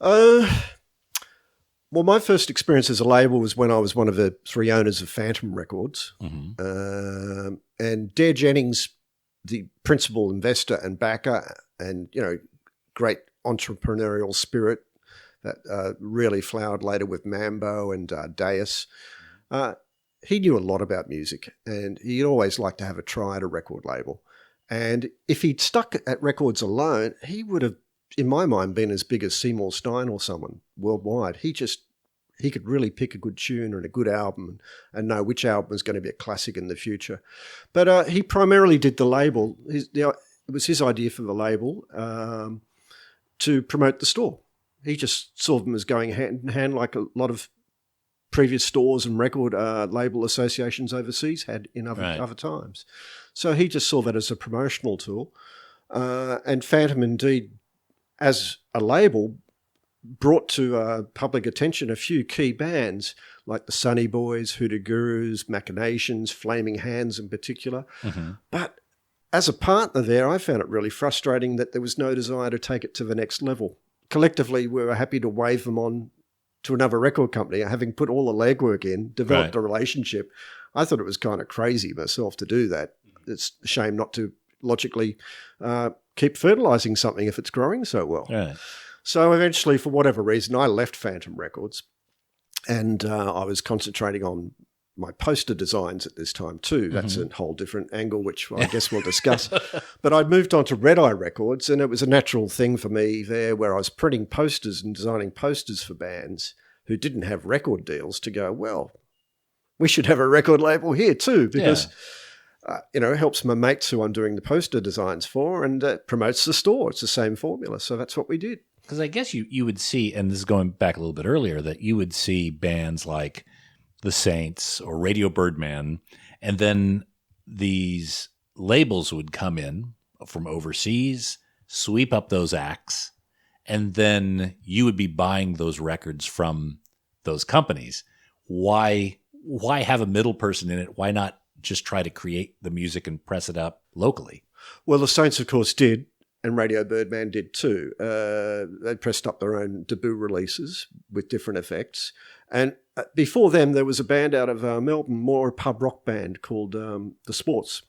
Well, my first experience as a label was when I was one of the 3 owners of Phantom Records. And Dare Jennings, the principal investor and backer, and, you know, great entrepreneurial spirit that really flowered later with Mambo and Deus. He knew a lot about music, and he'd always liked to have a try at a record label. And if he'd stuck at records alone, he would have, in my mind, been as big as Seymour Stein or someone worldwide. He could really pick a good tune and a good album and know which album was going to be a classic in the future. But he primarily did the label. It was his idea for the label to promote the store. He just saw them as going hand in hand, like a lot of previous stores and record label associations overseas had in other times. So he just saw that as a promotional tool. And Phantom, indeed, as a label, brought to public attention a few key bands like the Sunny Boys, Hoodoo Gurus, Machinations, Flaming Hands in particular. But as a partner there, I found it really frustrating that there was no desire to take it to the next level. Collectively, we were happy to wave them on to another record company, having put all the legwork in, developed a relationship. I thought it was kind of crazy myself to do that. It's a shame not to logically keep fertilising something if it's growing so well. Right. So eventually, for whatever reason, I left Phantom Records, and I was concentrating on my poster designs at this time too. That's a whole different angle, which I guess we'll discuss. But I'd moved on to Red Eye Records, and it was a natural thing for me there, where I was printing posters and designing posters for bands who didn't have record deals, to go, well, we should have a record label here too, because it helps my mates who I'm doing the poster designs for, and promotes the store. It's the same formula. So that's what we did. Because I guess you would see, and this is going back a little bit earlier, that you would see bands like the Saints or Radio Birdman, and then these labels would come in from overseas, sweep up those acts, and then you would be buying those records from those companies. Why have a middle person in it? Why not just try to create the music and press it up locally? Well, the Saints, of course, did, and Radio Birdman did too. They pressed up their own debut releases with different effects. And before them, there was a band out of Melbourne, more a pub rock band called The Sports.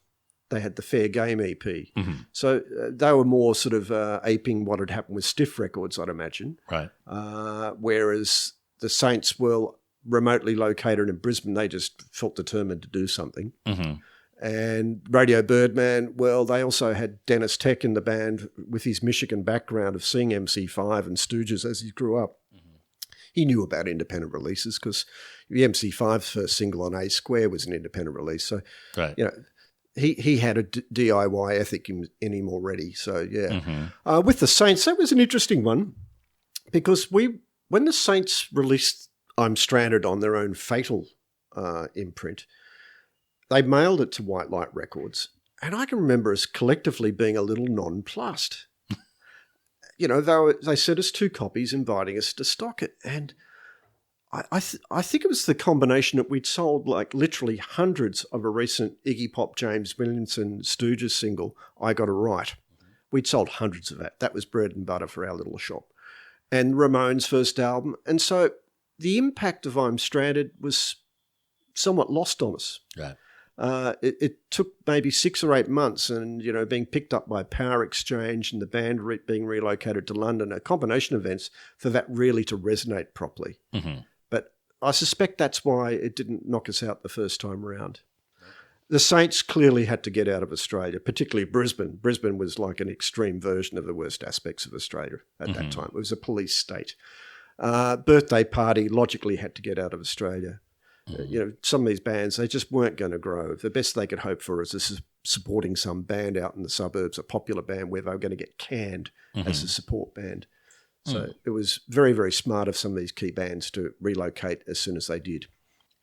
They had the Fair Game EP. So they were more sort of aping what had happened with Stiff Records, I'd imagine. Right. Whereas the Saints were remotely located in Brisbane. They just felt determined to do something. And Radio Birdman, well, they also had Dennis Tech in the band with his Michigan background of seeing MC5 and Stooges as he grew up. He knew about independent releases because the MC5's first single on A Square was an independent release. So, he had a DIY ethic in him already. So, with the Saints, that was an interesting one because when the Saints released I'm Stranded on their own Fatal imprint, they mailed it to White Light Records. And I can remember us collectively being a little nonplussed. They sent us 2 copies inviting us to stock it. And I think it was the combination that we'd sold like literally hundreds of a recent Iggy Pop, James Williamson Stooges single, I Got It Right. We'd sold hundreds of that. That was bread and butter for our little shop. And Ramones' first album. And so the impact of I'm Stranded was somewhat lost on us. Right. It took maybe 6 or 8 months and, being picked up by Power Exchange and the band being relocated to London, a combination of events for that really to resonate properly. But I suspect that's why it didn't knock us out the first time around. The Saints clearly had to get out of Australia, particularly Brisbane. Brisbane was like an extreme version of the worst aspects of Australia at that time. It was a police state. Birthday Party logically had to get out of Australia. Some of these bands, they just weren't going to grow. The best they could hope for is this is supporting some band out in the suburbs, a popular band where they were going to get canned as a support band. So it was very, very smart of some of these key bands to relocate as soon as they did.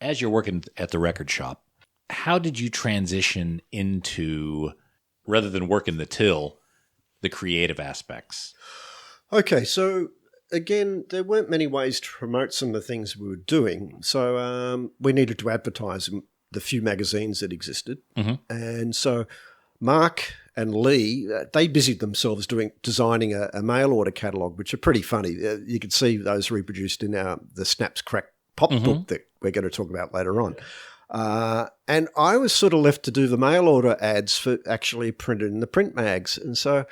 As you're working at the record shop, how did you transition into, rather than working the till, the creative aspects? Okay, so again, there weren't many ways to promote some of the things we were doing. So we needed to advertise in the few magazines that existed. And so Mark and Lee, they busied themselves designing a mail order catalogue, which are pretty funny. You can see those reproduced in the Snaps Crack Pop book that we're going to talk about later on. And I was sort of left to do the mail order ads for actually printed in the print mags. And so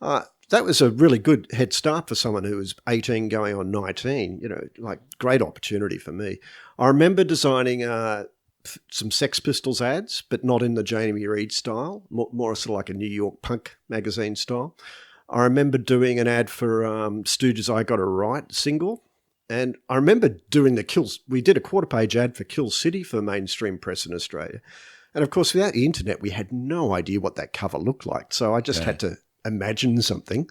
that was a really good head start for someone who was 18 going on 19, great opportunity for me. I remember designing some Sex Pistols ads, but not in the Jamie Reed style, more sort of like a New York punk magazine style. I remember doing an ad for Stooges' I Gotta Write single. And I remember doing we did a quarter-page ad for Kill City for mainstream press in Australia. And, of course, without the internet, we had no idea what that cover looked like. So I just had to imagine something.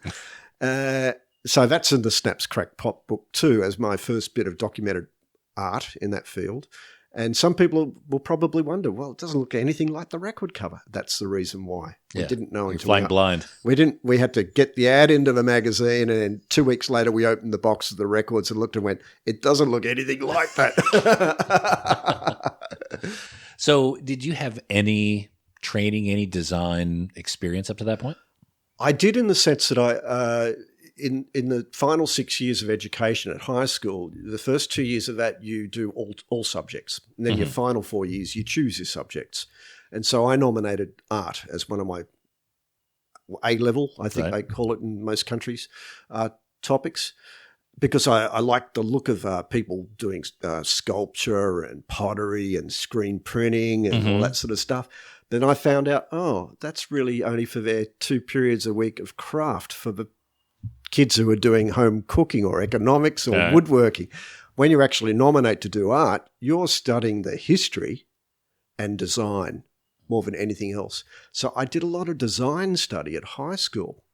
So that's in the Snaps Crack Pop book too, as my first bit of documented art in that field. And some people will probably wonder, well, it doesn't look anything like the record cover. That's the reason why. We didn't know until flying blind. We had to get the ad into the magazine, and then 2 weeks later we opened the box of the records and looked and went, it doesn't look anything like that. So did you have any training, any design experience up to that point? I did, in the sense that I in the final 6 years of education at high school, the first 2 years of that you do all subjects. And then your final 4 years you choose your subjects. And so I nominated art as one of my A-level, I think they call it in most countries, topics, because I like the look of people doing sculpture and pottery and screen printing and all that sort of stuff. Then I found out, that's really only for their 2 periods a week of craft for the kids who are doing home cooking or economics or woodworking. When you actually nominate to do art, you're studying the history and design more than anything else. So I did a lot of design study at high school,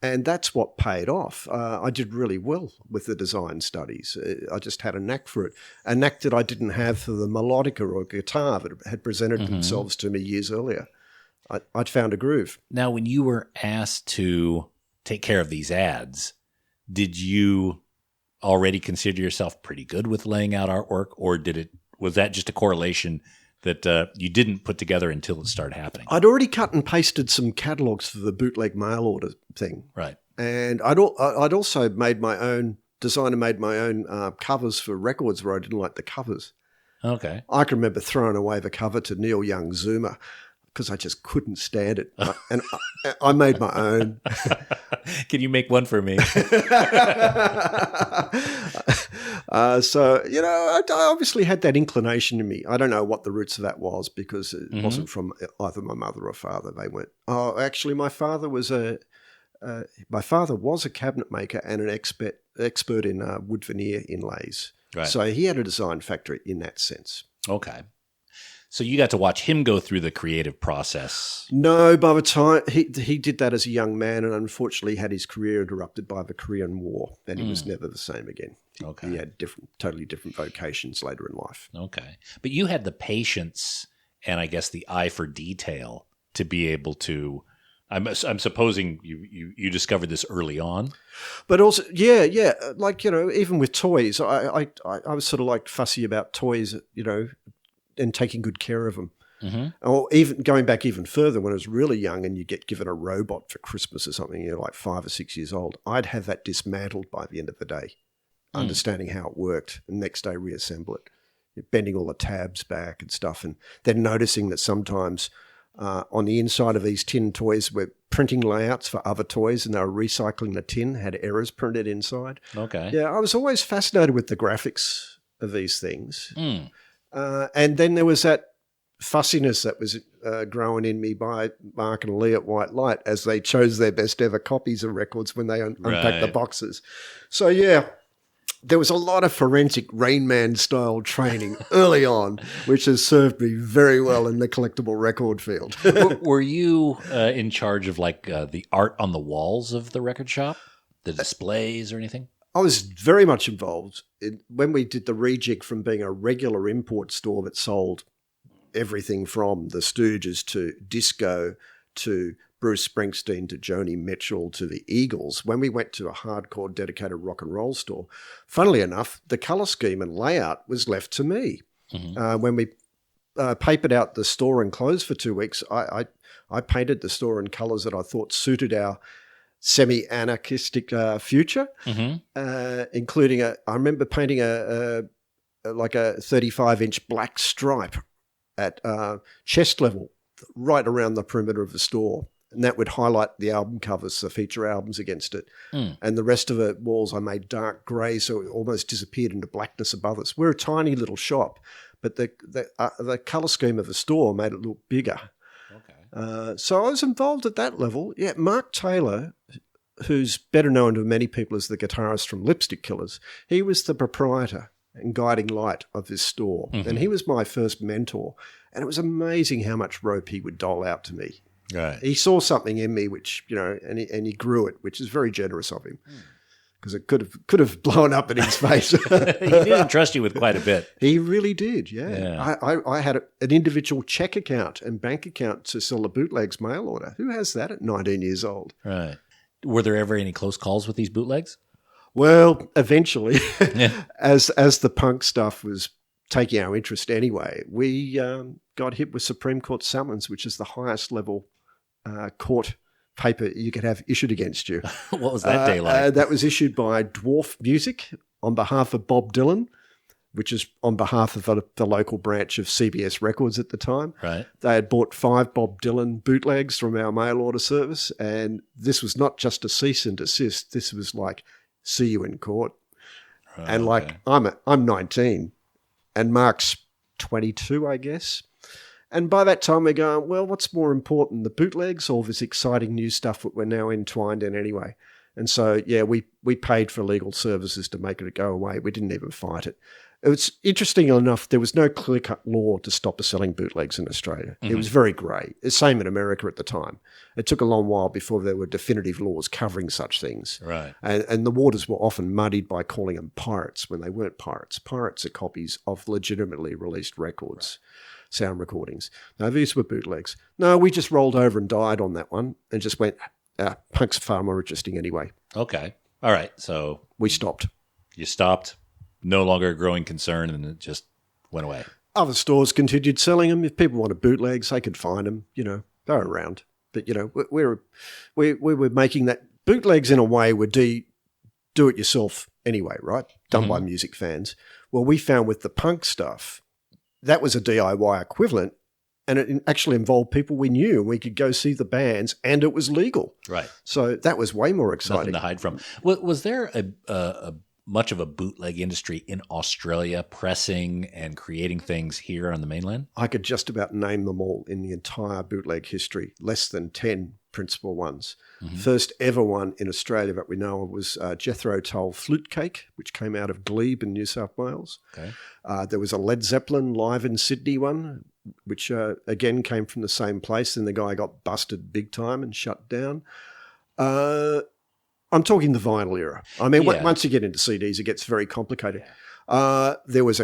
and that's what paid off. I did really well with the design studies. I just had a knack for it, a knack that I didn't have for the melodica or guitar that had presented themselves to me years earlier. I'd found a groove. Now, when you were asked to take care of these ads, did you already consider yourself pretty good with laying out artwork, or was that just a correlation that you didn't put together until it started happening? I'd already cut and pasted some catalogs for the bootleg mail order thing. Right. And I'd also made my own covers for records where I didn't like the covers. Okay. I can remember throwing away the cover to Neil Young Zuma because I just couldn't stand it. And I made my own. Can you make one for me? So, I obviously had that inclination in me. I don't know what the roots of that was, because it wasn't from either my mother or father. They weren't. Oh, actually, my father was a cabinet maker and an expert in wood veneer inlays. Right. So he had a design factory in that sense. Okay. So you got to watch him go through the creative process. No, by the time he did that as a young man, and unfortunately had his career interrupted by the Korean War, and he was never the same again. Okay. He had totally different vocations later in life. Okay. But you had the patience and I guess the eye for detail to be able to, I'm supposing you discovered this early on. But also, yeah. Like, even with toys, I was sort of like fussy about toys, and taking good care of them. Or even going back even further, when I was really young and you get given a robot for Christmas or something, you're like 5 or 6 years old, I'd have that dismantled by the end of the day, understanding how it worked, and next day reassemble it, bending all the tabs back and stuff, and then noticing that sometimes on the inside of these tin toys were printing layouts for other toys, and they were recycling the tin, had errors printed inside. Okay. Yeah, I was always fascinated with the graphics of these things. And then there was that fussiness that was growing in me by Mark and Lee at White Light as they chose their best ever copies of records when they unpacked the boxes. So, yeah, there was a lot of forensic Rain Man style training early on, which has served me very well in the collectible record field. Were you in charge of like the art on the walls of the record shop, the displays or anything? I was very much involved when we did the rejig from being a regular import store that sold everything from the Stooges to disco to Bruce Springsteen to Joni Mitchell to the Eagles. When we went to a hardcore dedicated rock and roll store, funnily enough, the colour scheme and layout was left to me. Mm-hmm. When we papered out the store and closed for 2 weeks, I painted the store in colours that I thought suited our semi-anarchistic future, including I remember painting a 35-inch black stripe at chest level right around the perimeter of the store. And that would highlight the album covers, the feature albums against it. And the rest of the walls I made dark grey, so it almost disappeared into blackness above us. We're a tiny little shop, but the colour scheme of the store made it look bigger. Okay. So I was involved at that level. Yeah, Mark Taylor, who's better known to many people as the guitarist from Lipstick Killers, he was the proprietor and guiding light of this store. Mm-hmm. And he was my first mentor. And it was amazing how much rope he would dole out to me. Right. He saw something in me, which, and he grew it, which is very generous of him. Because it could have blown up in his face. He did trust you with quite a bit. He really did, yeah. I had an individual check account and bank account to sell the Bootlegs mail order. Who has that at 19 years old? Right. Were there ever any close calls with these bootlegs? Well, eventually, as the punk stuff was taking our interest anyway, we got hit with Supreme Court summons, which is the highest level court paper you could have issued against you. What was that day like? That was issued by Dwarf Music on behalf of Bob Dylan, which is on behalf of the local branch of CBS Records at the time. Right. They had bought 5 Bob Dylan bootlegs from our mail order service, and this was not just a cease and desist. This was like, see you in court. Right, and like, I'm 19, and Mark's 22, I guess. And by that time, we're going, well, what's more important, the bootlegs or this exciting new stuff that we're now entwined in anyway? And so, yeah, we paid for legal services to make it go away. We didn't even fight it. It was interesting enough, there was no clear-cut law to stop us selling bootlegs in Australia. Mm-hmm. It was very grey. The same in America at the time. It took a long while before there were definitive laws covering such things. Right. And the waters were often muddied by calling them pirates when they weren't pirates. Pirates are copies of legitimately released records. Right. Sound recordings. No, these were bootlegs. No, we just rolled over and died on that one and just went, punk's far more interesting anyway. Okay. All right. So we stopped. You stopped, no longer a growing concern, and it just went away. Other stores continued selling them. If people wanted bootlegs, they could find them. They're around. But, we were making that. Bootlegs in a way were do-it-yourself anyway, right? Done by music fans. Well, we found with the punk stuff, that was a DIY equivalent, and it actually involved people we knew. We could go see the bands, and it was legal. Right. So that was way more exciting. Nothing to hide from. Was there a much of a bootleg industry in Australia pressing and creating things here on the mainland? I could just about name them all in the entire bootleg history, less than 10 principal ones. Mm-hmm. First ever one in Australia that we know of was Jethro Tull Flute Cake, which came out of Glebe in New South Wales. Okay. There was a Led Zeppelin live in Sydney one, which again came from the same place. Then the guy got busted big time and shut down. I'm talking the vinyl era. I mean, once you get into CDs, it gets very complicated. Yeah. There was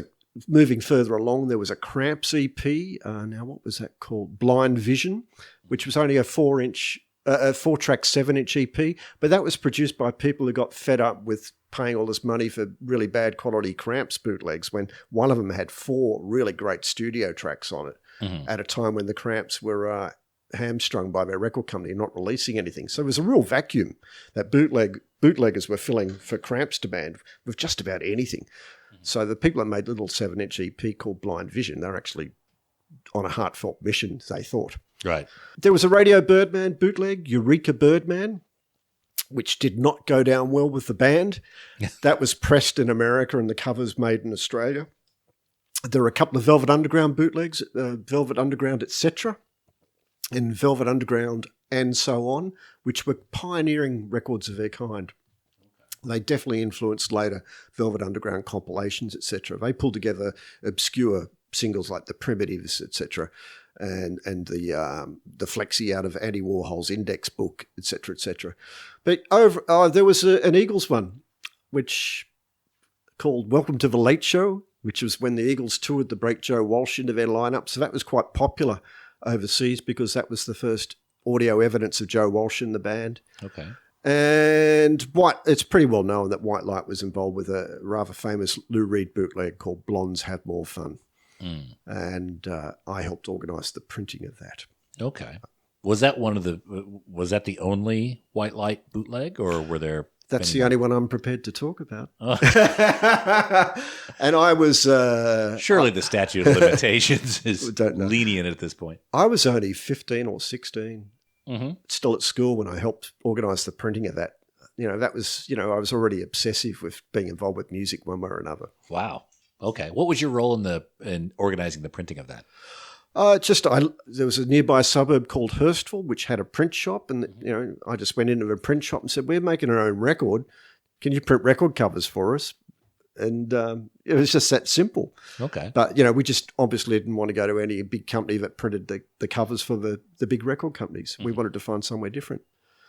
moving further along, there was a Cramps EP. Now, what was that called? Blind Vision, which was only a 4-track 7-inch EP, but that was produced by people who got fed up with paying all this money for really bad quality Cramps bootlegs when one of them had 4 really great studio tracks on it at a time when the Cramps were hamstrung by their record company and not releasing anything. So it was a real vacuum that bootleggers were filling for Cramps demand with just about anything. So the people that made little 7-inch EP called Blind Vision, they're actually on a heartfelt mission, they thought. Right. There was a Radio Birdman bootleg, Eureka Birdman, which did not go down well with the band. That was pressed in America and the covers made in Australia. There were a couple of Velvet Underground bootlegs, Velvet Underground, etc., and Velvet Underground and so on, which were pioneering records of their kind. They definitely influenced later Velvet Underground compilations, etc. They pulled together obscure singles like The Primitives, etc., and the Flexi out of Andy Warhol's Index book, etc., etc. But there was an Eagles one, which called Welcome to the Late Show, which was when the Eagles toured to break Joe Walsh into their lineup. So that was quite popular overseas because that was the first audio evidence of Joe Walsh in the band. Okay. And it's pretty well known that White Light was involved with a rather famous Lou Reed bootleg called Blondes Have More Fun. And I helped organise the printing of that. Okay. Was that the only White Light bootleg, or were there... That's the only one I'm prepared to talk about. Oh. And I was... Surely the statute of limitations is lenient at this point. I was only 15 or 16, still at school when I helped organise the printing of that. That was, I was already obsessive with being involved with music one way or another. Wow. Okay. What was your role in organizing the printing of that? There was a nearby suburb called Hurstville, which had a print shop, and I just went into a print shop and said, "We're making our own record. Can you print record covers for us?" And it was just that simple. Okay. But we just obviously didn't want to go to any big company that printed the covers for the big record companies. We wanted to find somewhere different.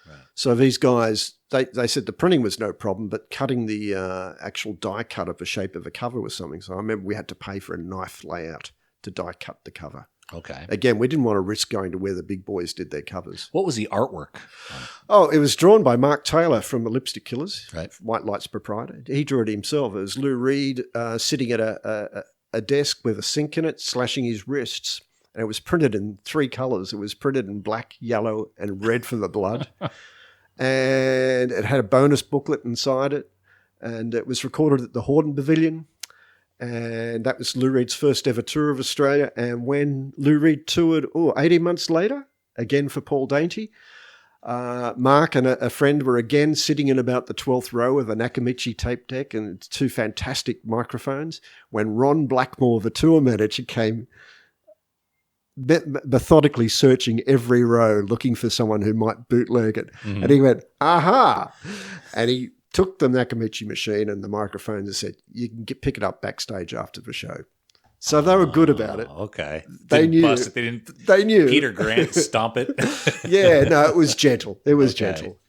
Right. So these guys, they said the printing was no problem, but cutting the actual die cut of the shape of a cover was something. So I remember we had to pay for a knife layout to die cut the cover. Okay. Again, we didn't want to risk going to where the big boys did their covers. What was the artwork? It was drawn by Mark Taylor from the Lipstick Killers, right. White Light's proprietor. He drew it himself. It was Lou Reed sitting at a desk with a sink in it, slashing his wrists. And it was printed in 3 colours. It was printed in black, yellow, and red for the blood. And it had a bonus booklet inside it. And it was recorded at the Hordern Pavilion. And that was Lou Reed's first ever tour of Australia. And when Lou Reed toured, 18 months later, again for Paul Dainty, Mark and a friend were again sitting in about the 12th row of a Nakamichi tape deck and 2 fantastic microphones when Ron Blackmore, the tour manager, came methodically searching every row looking for someone who might bootleg it. Mm-hmm. And he went, aha! And he took the Nakamichi machine and the microphone and said, you can pick it up backstage after the show. So they were good about it. Okay. They knew. They knew. Peter Grant stomp it. Yeah, no, it was gentle. It was gentle.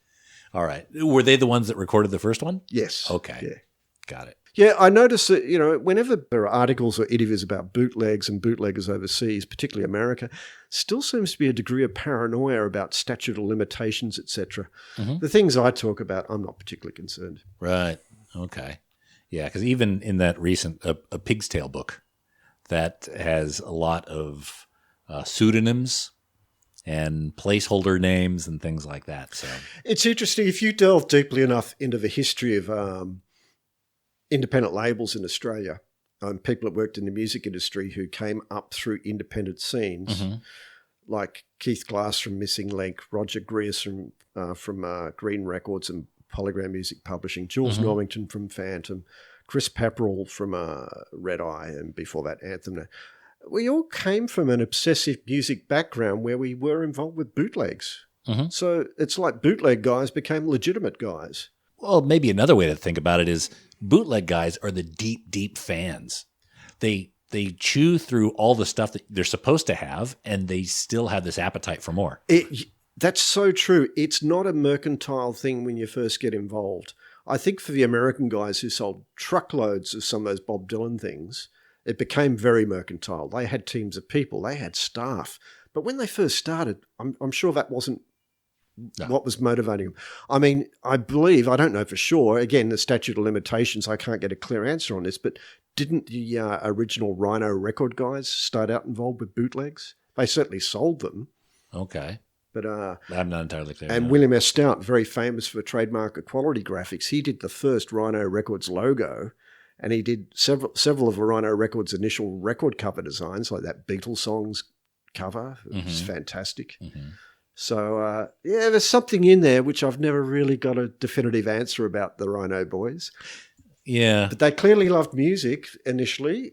All right. Were they the ones that recorded the first one? Yes. Okay. Yeah. Got it. Yeah, I noticed that, whenever there are articles or interviews about bootlegs and bootleggers overseas, particularly America, still seems to be a degree of paranoia about statute of limitations, etc. Mm-hmm. The things I talk about, I'm not particularly concerned. Right. Okay. Yeah, because even in that recent a Pig's Tail book that has a lot of pseudonyms and placeholder names and things like that. So it's interesting if you delve deeply enough into the history of independent labels in Australia, people that worked in the music industry who came up through independent scenes, mm-hmm. like Keith Glass from Missing Link, Roger Greers from Green Records and Polygram Music Publishing, Jules mm-hmm. Normington from Phantom, Chris Pepperell from Red Eye, and before that Anthem. We all came from an obsessive music background where we were involved with bootlegs. Mm-hmm. So it's like bootleg guys became legitimate guys. Well, maybe another way to think about it is bootleg guys are the deep, deep fans. They chew through all the stuff that they're supposed to have, and they still have this appetite for more. That's so true. It's not a mercantile thing when you first get involved. I think for the American guys who sold truckloads of some of those Bob Dylan things, it became very mercantile. They had teams of people. They had staff. But when they first started, I'm sure that wasn't what was motivating them. I mean, I believe, I don't know for sure, again, the statute of limitations, I can't get a clear answer on this, but didn't the original Rhino record guys start out involved with bootlegs? They certainly sold them. Okay. But I'm not entirely clear. And William S. Stout, very famous for trademark equality graphics, he did the first Rhino Records logo, and he did several of Rhino Records' initial record cover designs, like that Beatles songs cover. It was fantastic. Mm-hmm. So, there's something in there which I've never really got a definitive answer about the Rhino boys. Yeah. But they clearly loved music initially.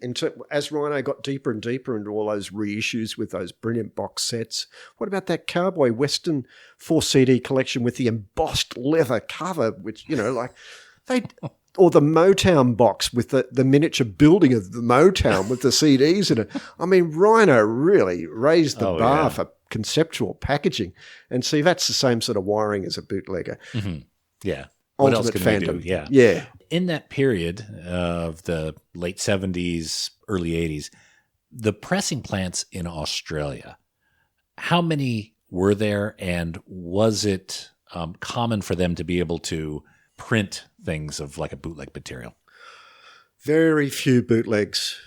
As Rhino got deeper and deeper into all those reissues with those brilliant box sets. What about that Cowboy Western 4-CD collection with the embossed leather cover, which, or the Motown box with the miniature building of the Motown with the CDs in it. I mean, Rhino really raised the bar for conceptual packaging. And see, that's the same sort of wiring as a bootlegger. Mm-hmm. Yeah. What else Ultimate can fandom. we do? Yeah. In that period of the late 70s, early 80s, the pressing plants in Australia, how many were there, and was it common for them to be able to print things of like a bootleg material? Very few bootlegs,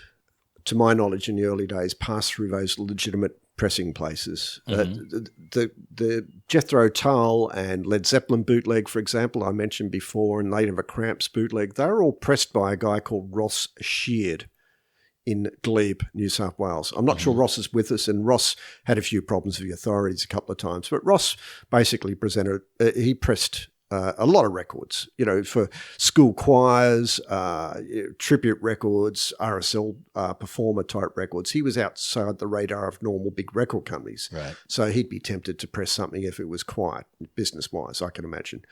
to my knowledge, in the early days passed through those legitimate pressing places. The Jethro Tull and Led Zeppelin bootleg, for example, I mentioned before, and later the Cramps bootleg, they were all pressed by a guy called Ross Sheard in Glebe, New South Wales. I'm not sure Ross is with us, and Ross had a few problems with the authorities a couple of times, but Ross basically he pressed a lot of records, for school choirs, tribute records, RSL performer type records. He was outside the radar of normal big record companies. Right. So he'd be tempted to press something if it was quiet, business-wise, I can imagine.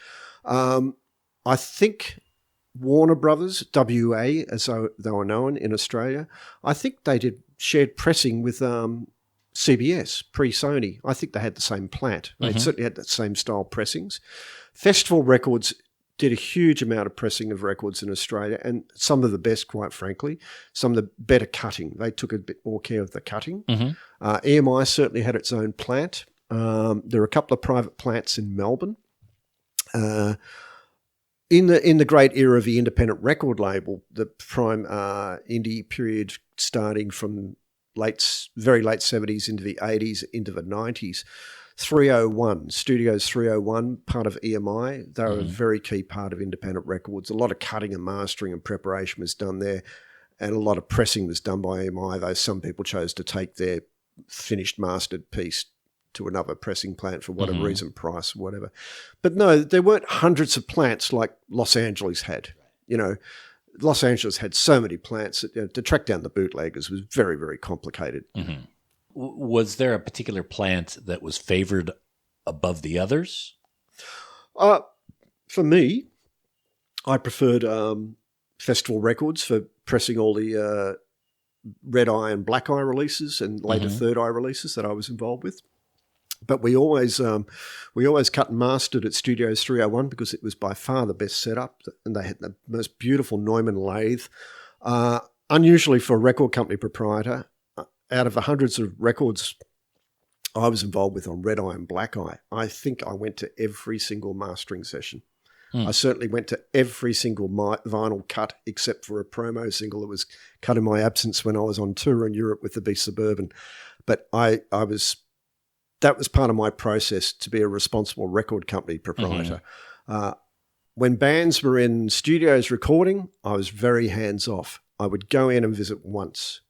I think Warner Brothers, WA, as they were known in Australia, I think they did shared pressing with CBS, pre-Sony. I think they had the same plant. They certainly had the same style pressings. Festival Records did a huge amount of pressing of records in Australia, and some of the best, quite frankly, some of the better cutting. They took a bit more care of the cutting. EMI certainly had its own plant. There are a couple of private plants in Melbourne. In the great era of the independent record label, the prime indie period starting from very late 70s into the 80s, into the 90s, 301, Studios 301, part of EMI. They were a very key part of independent records. A lot of cutting and mastering and preparation was done there, and a lot of pressing was done by EMI, though some people chose to take their finished mastered piece to another pressing plant for whatever reason, price or whatever. But no, there weren't hundreds of plants like Los Angeles had. Los Angeles had so many plants that to track down the bootleggers was very, very complicated. Was there a particular plant that was favored above the others? For me, I preferred Festival Records for pressing all the Red Eye and Black Eye releases and later Third Eye releases that I was involved with. But we always cut and mastered at Studios 301 because it was by far the best setup, and they had the most beautiful Neumann lathe. Unusually for a record company proprietor, out of the hundreds of records I was involved with on Red Eye and Black Eye, I think I went to every single mastering session. I certainly went to every single vinyl cut except for a promo single that was cut in my absence when I was on tour in Europe with the Beast Suburban. But that was part of my process to be a responsible record company proprietor. When bands were in studios recording, I was very hands-off. I would go in and visit once,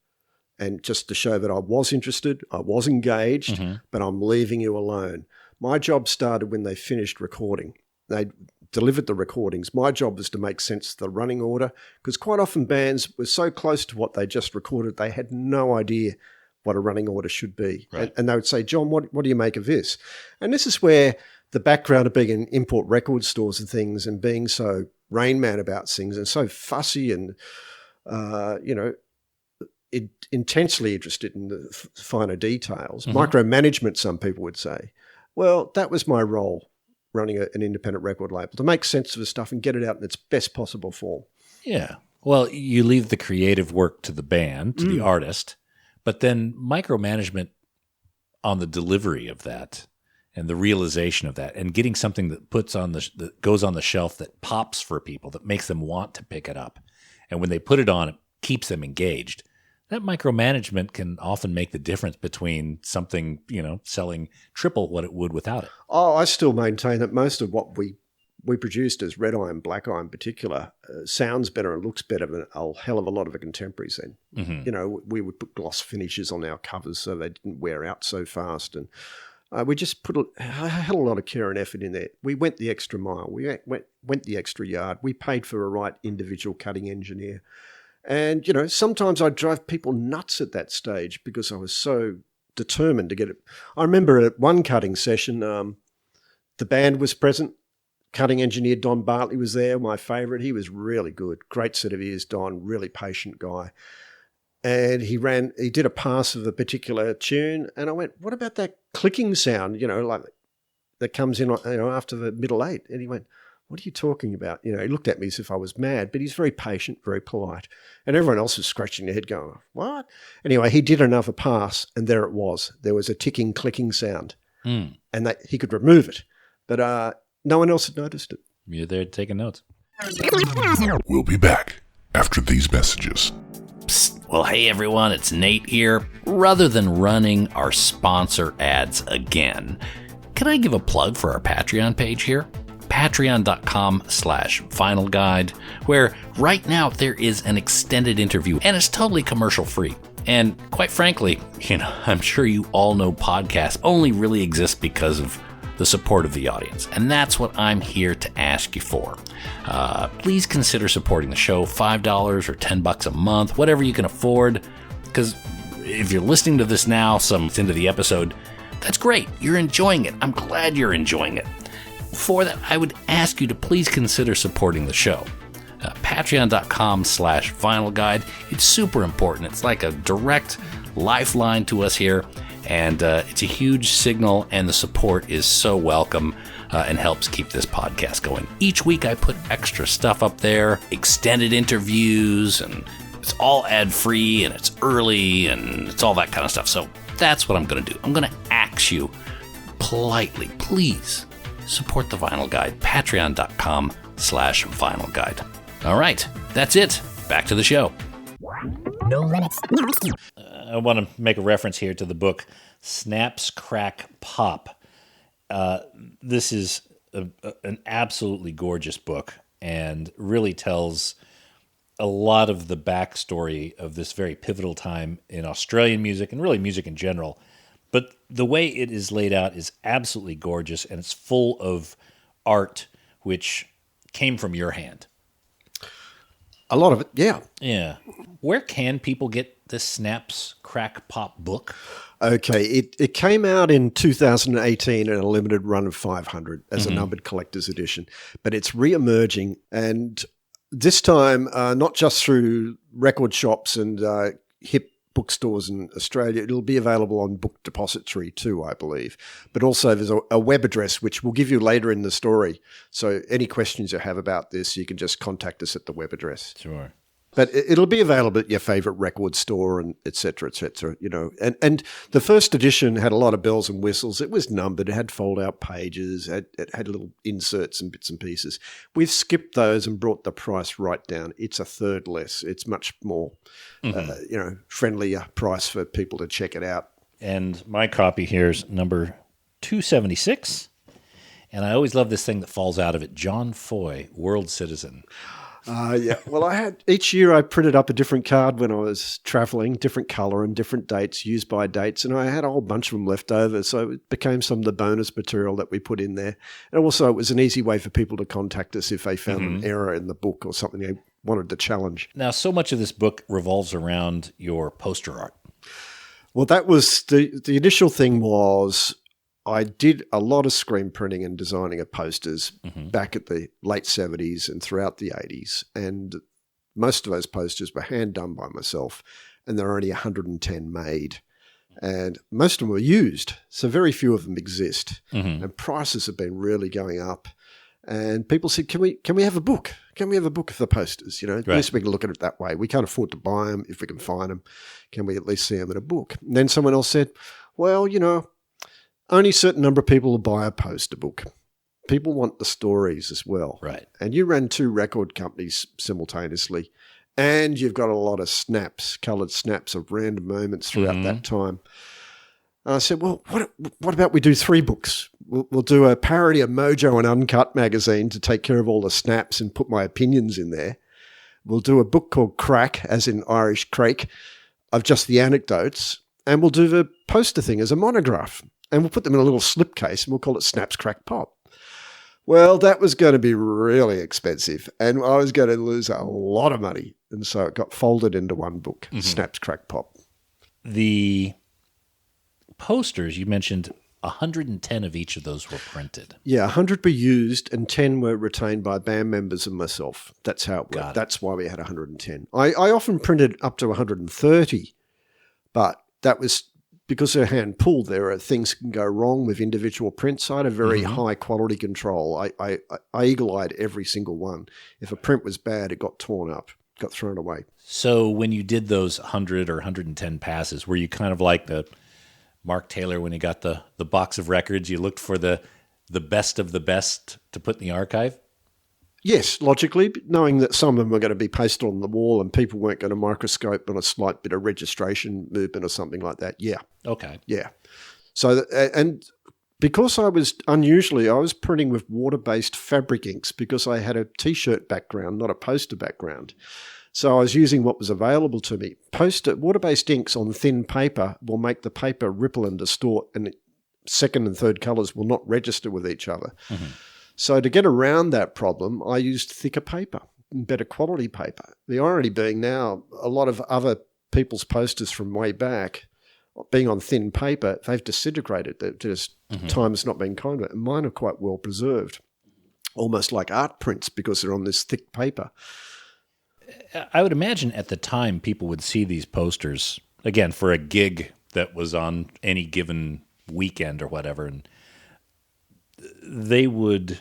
and just to show that I was interested, I was engaged, but I'm leaving you alone. My job started when they finished recording. They delivered the recordings. My job was to make sense of the running order, because quite often bands were so close to what they just recorded, they had no idea what a running order should be. Right. And they would say, John, what do you make of this? And this is where the background of being in import record stores and things and being so Rain Man about things and so fussy and, intensely interested in the finer details, micromanagement, some people would say. Well, that was my role running an independent record label, to make sense of the stuff and get it out in its best possible form. Yeah. Well, you leave the creative work to the band, to the artist, but then micromanagement on the delivery of that and the realization of that, and getting something that that goes on the shelf that pops for people, that makes them want to pick it up. And when they put it on, it keeps them engaged. That micromanagement can often make the difference between something, selling triple what it would without it. Oh, I still maintain that most of what we produced as Red Eye and Black Eye in particular sounds better and looks better than a hell of a lot of the contemporaries then. We would put gloss finishes on our covers so they didn't wear out so fast. And We just I had a lot of care and effort in there. We went the extra mile. We went the extra yard. We paid for a right individual cutting engineer. And, sometimes I'd drive people nuts at that stage because I was so determined to get it. I remember at one cutting session, the band was present. Cutting engineer Don Bartley was there, my favourite. He was really good. Great set of ears, Don, really patient guy. And he did a pass of a particular tune, and I went, what about that clicking sound, like that comes in, after the middle eight? And he went, what are you talking about? He looked at me as if I was mad, but he's very patient, very polite. And everyone else was scratching their head going, what? Anyway, he did another pass, and there it was. There was a ticking, clicking sound, and he could remove it. But no one else had noticed it. You're there taking notes. We'll be back after these messages. Psst. Well, hey everyone, it's Nate here. Rather than running our sponsor ads again, can I give a plug for our Patreon page here? Patreon.com/Vinyl Guide, where right now there is an extended interview and it's totally commercial free. And quite frankly, I'm sure you all know podcasts only really exist because of the support of the audience. And that's what I'm here to ask you for. Please consider supporting the show, $5 or $10 a month, whatever you can afford. Because if you're listening to this now, some into the episode, that's great. You're enjoying it. I'm glad you're enjoying it. For that, I would ask you to please consider supporting the show. Patreon.com/Vinyl Guide. It's super important. It's like a direct lifeline to us here. And it's a huge signal, and the support is so welcome and helps keep this podcast going. Each week I put extra stuff up there, extended interviews, and it's all ad-free, and it's early, and it's all that kind of stuff. So that's what I'm going to do. I'm going to ask you politely, please support the Vinyl Guide, patreon.com/Vinyl Guide. All right, that's it. Back to the show. No limits. I want to make a reference here to the book Snaps, Crack, Pop. This is an absolutely gorgeous book and really tells a lot of the backstory of this very pivotal time in Australian music and really music in general. But the way it is laid out is absolutely gorgeous, and it's full of art which came from your hand. A lot of it, yeah. Yeah. Where can people get this Snaps, Crack, Pop book? Okay, it came out in 2018 in a limited run of 500 as a numbered collector's edition, but it's re-emerging, and this time not just through record shops and hip bookstores in Australia. It'll be available on Book Depository too, I believe. But also there's a web address, which we'll give you later in the story. So any questions you have about this, you can just contact us at the web address. Sure. But it'll be available at your favorite record store and et cetera, And the first edition had a lot of bells and whistles. It was numbered. It had fold-out pages. It had little inserts and bits and pieces. We've skipped those and brought the price right down. It's a third less. It's much more, friendlier price for people to check it out. And my copy here is number 276. And I always love this thing that falls out of it. John Foy, World Citizen. Yeah. Well, each year I printed up a different card when I was traveling, different color and different dates, used by dates, and I had a whole bunch of them left over, so it became some of the bonus material that we put in there. And also it was an easy way for people to contact us if they found an error in the book or something they wanted to challenge. Now, so much of this book revolves around your poster art. Well, that was the initial thing was I did a lot of screen printing and designing of posters back at the late 70s and throughout the 80s. And most of those posters were hand done by myself, and there are only 110 made. And most of them were used, so very few of them exist. And prices have been really going up. And people said, can we have a book? Can we have a book of the posters? At least we can look at it that way. We can't afford to buy them if we can find them. Can we at least see them in a book? And then someone else said, well, only a certain number of people will buy a poster book. People want the stories as well. Right. And you ran 2 record companies simultaneously, and you've got a lot of coloured snaps of random moments throughout that time. And I said, well, what about we do 3 books? We'll do a parody of Mojo and Uncut magazine to take care of all the snaps and put my opinions in there. We'll do a book called Crack, as in Irish Crake, of just the anecdotes. And we'll do the poster thing as a monograph. and we'll put them in a little slipcase and we'll call it Snaps, Crack, Pop. Well, that was going to be really expensive and I was going to lose a lot of money. And so it got folded into one book, Snaps, Crack, Pop. The posters, you mentioned 110 of each of those were printed. Yeah, 100 were used and 10 were retained by band members and myself. That's how it worked. That's why we had 110. I often printed up to 130, but that was because they're hand pulled. There are things can go wrong with individual prints. I had a very high quality control. I eagle-eyed every single one. If a print was bad, it got torn up, got thrown away. So when you did those 100 or 110 passes, were you kind of like the Mark Taylor when he got the box of records? You looked for the best of the best to put in the archive? Yes, logically, knowing that some of them were going to be pasted on the wall and people weren't going to microscope on a slight bit of registration movement or something like that. Yeah. Okay. Yeah. So, and because I was printing with water-based fabric inks because I had a T-shirt background, not a poster background. So I was using what was available to me. Water-based inks on thin paper will make the paper ripple and distort, and second and third colours will not register with each other. Mm-hmm. So to get around that problem, I used thicker paper, better quality paper. The irony being now, a lot of other people's posters from way back, being on thin paper, they've disintegrated. Time's not been kind of it. And mine are quite well preserved, almost like art prints because they're on this thick paper. I would imagine at the time people would see these posters, again, for a gig that was on any given weekend or whatever, and they would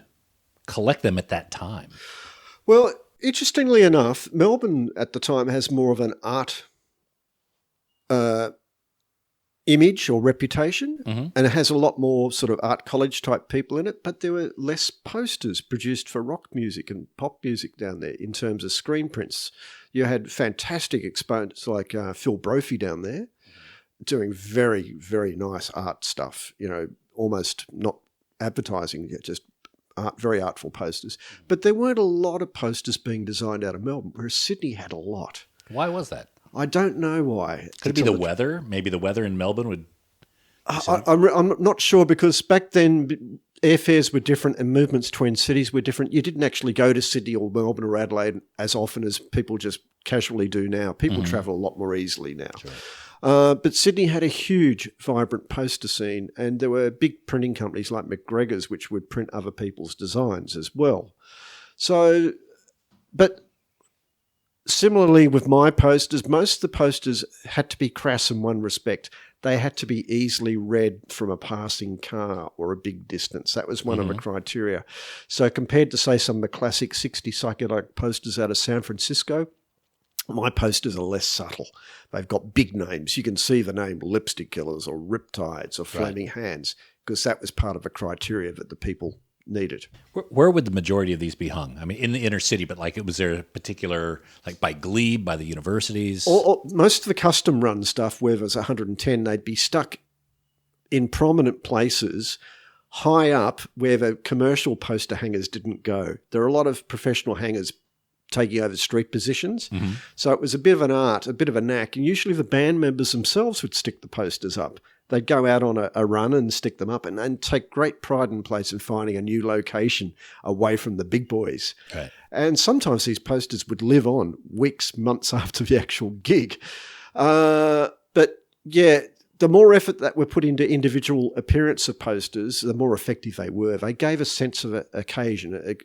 collect them at that time. Well, interestingly enough, Melbourne at the time has more of an art image or reputation, and it has a lot more sort of art college type people in it, but there were less posters produced for rock music and pop music down there in terms of screen prints. You had fantastic exponents like Phil Brophy down there doing very, very nice art stuff, almost not advertising, just very artful posters. But there weren't a lot of posters being designed out of Melbourne, whereas Sydney had a lot. Why was that? I don't know why. Could it be the weather? Maybe the weather in Melbourne would... I'm not sure because back then airfares were different and movements between cities were different. You didn't actually go to Sydney or Melbourne or Adelaide as often as people just casually do now. People travel a lot more easily now. Sure. But Sydney had a huge, vibrant poster scene, and there were big printing companies like McGregor's which would print other people's designs as well. So, but similarly with my posters, most of the posters had to be crass in one respect. They had to be easily read from a passing car or a big distance. That was one of the criteria. So compared to, say, some of the classic 60 psychedelic posters out of San Francisco, my posters are less subtle. They've got big names. You can see the name Lipstick Killers or Riptides or Flaming Hands because that was part of a criteria that the people needed. Where would the majority of these be hung? I mean, in the inner city, but was there a particular, like by Glebe, by the universities? Or most of the custom run stuff, where there's 110, they'd be stuck in prominent places high up where the commercial poster hangers didn't go. There are a lot of professional hangers taking over street positions. So it was a bit of an art, a bit of a knack. And usually the band members themselves would stick the posters up. They'd go out on a run and stick them up and take great pride in place in finding a new location away from the big boys. Right. And sometimes these posters would live on weeks, months after the actual gig. But yeah, the more effort that were put into individual appearance of posters, the more effective they were. They gave a sense of occasion.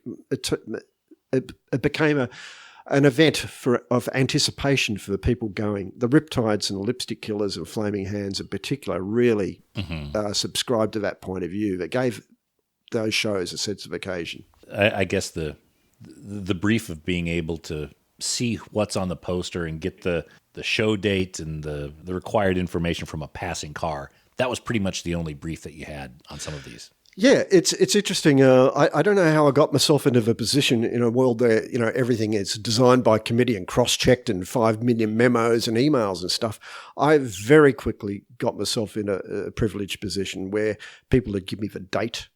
It became an event of anticipation for the people going. The Riptides and the Lipstick Killers and Flaming Hands in particular really subscribed to that point of view. That gave those shows a sense of occasion. I guess the brief of being able to see what's on the poster and get the show date and the required information from a passing car, that was pretty much the only brief that you had on some of these. Yeah, it's interesting. I don't know how I got myself into the position in a world where everything is designed by committee and cross-checked and 5 million memos and emails and stuff. I very quickly got myself in a privileged position where people would give me the date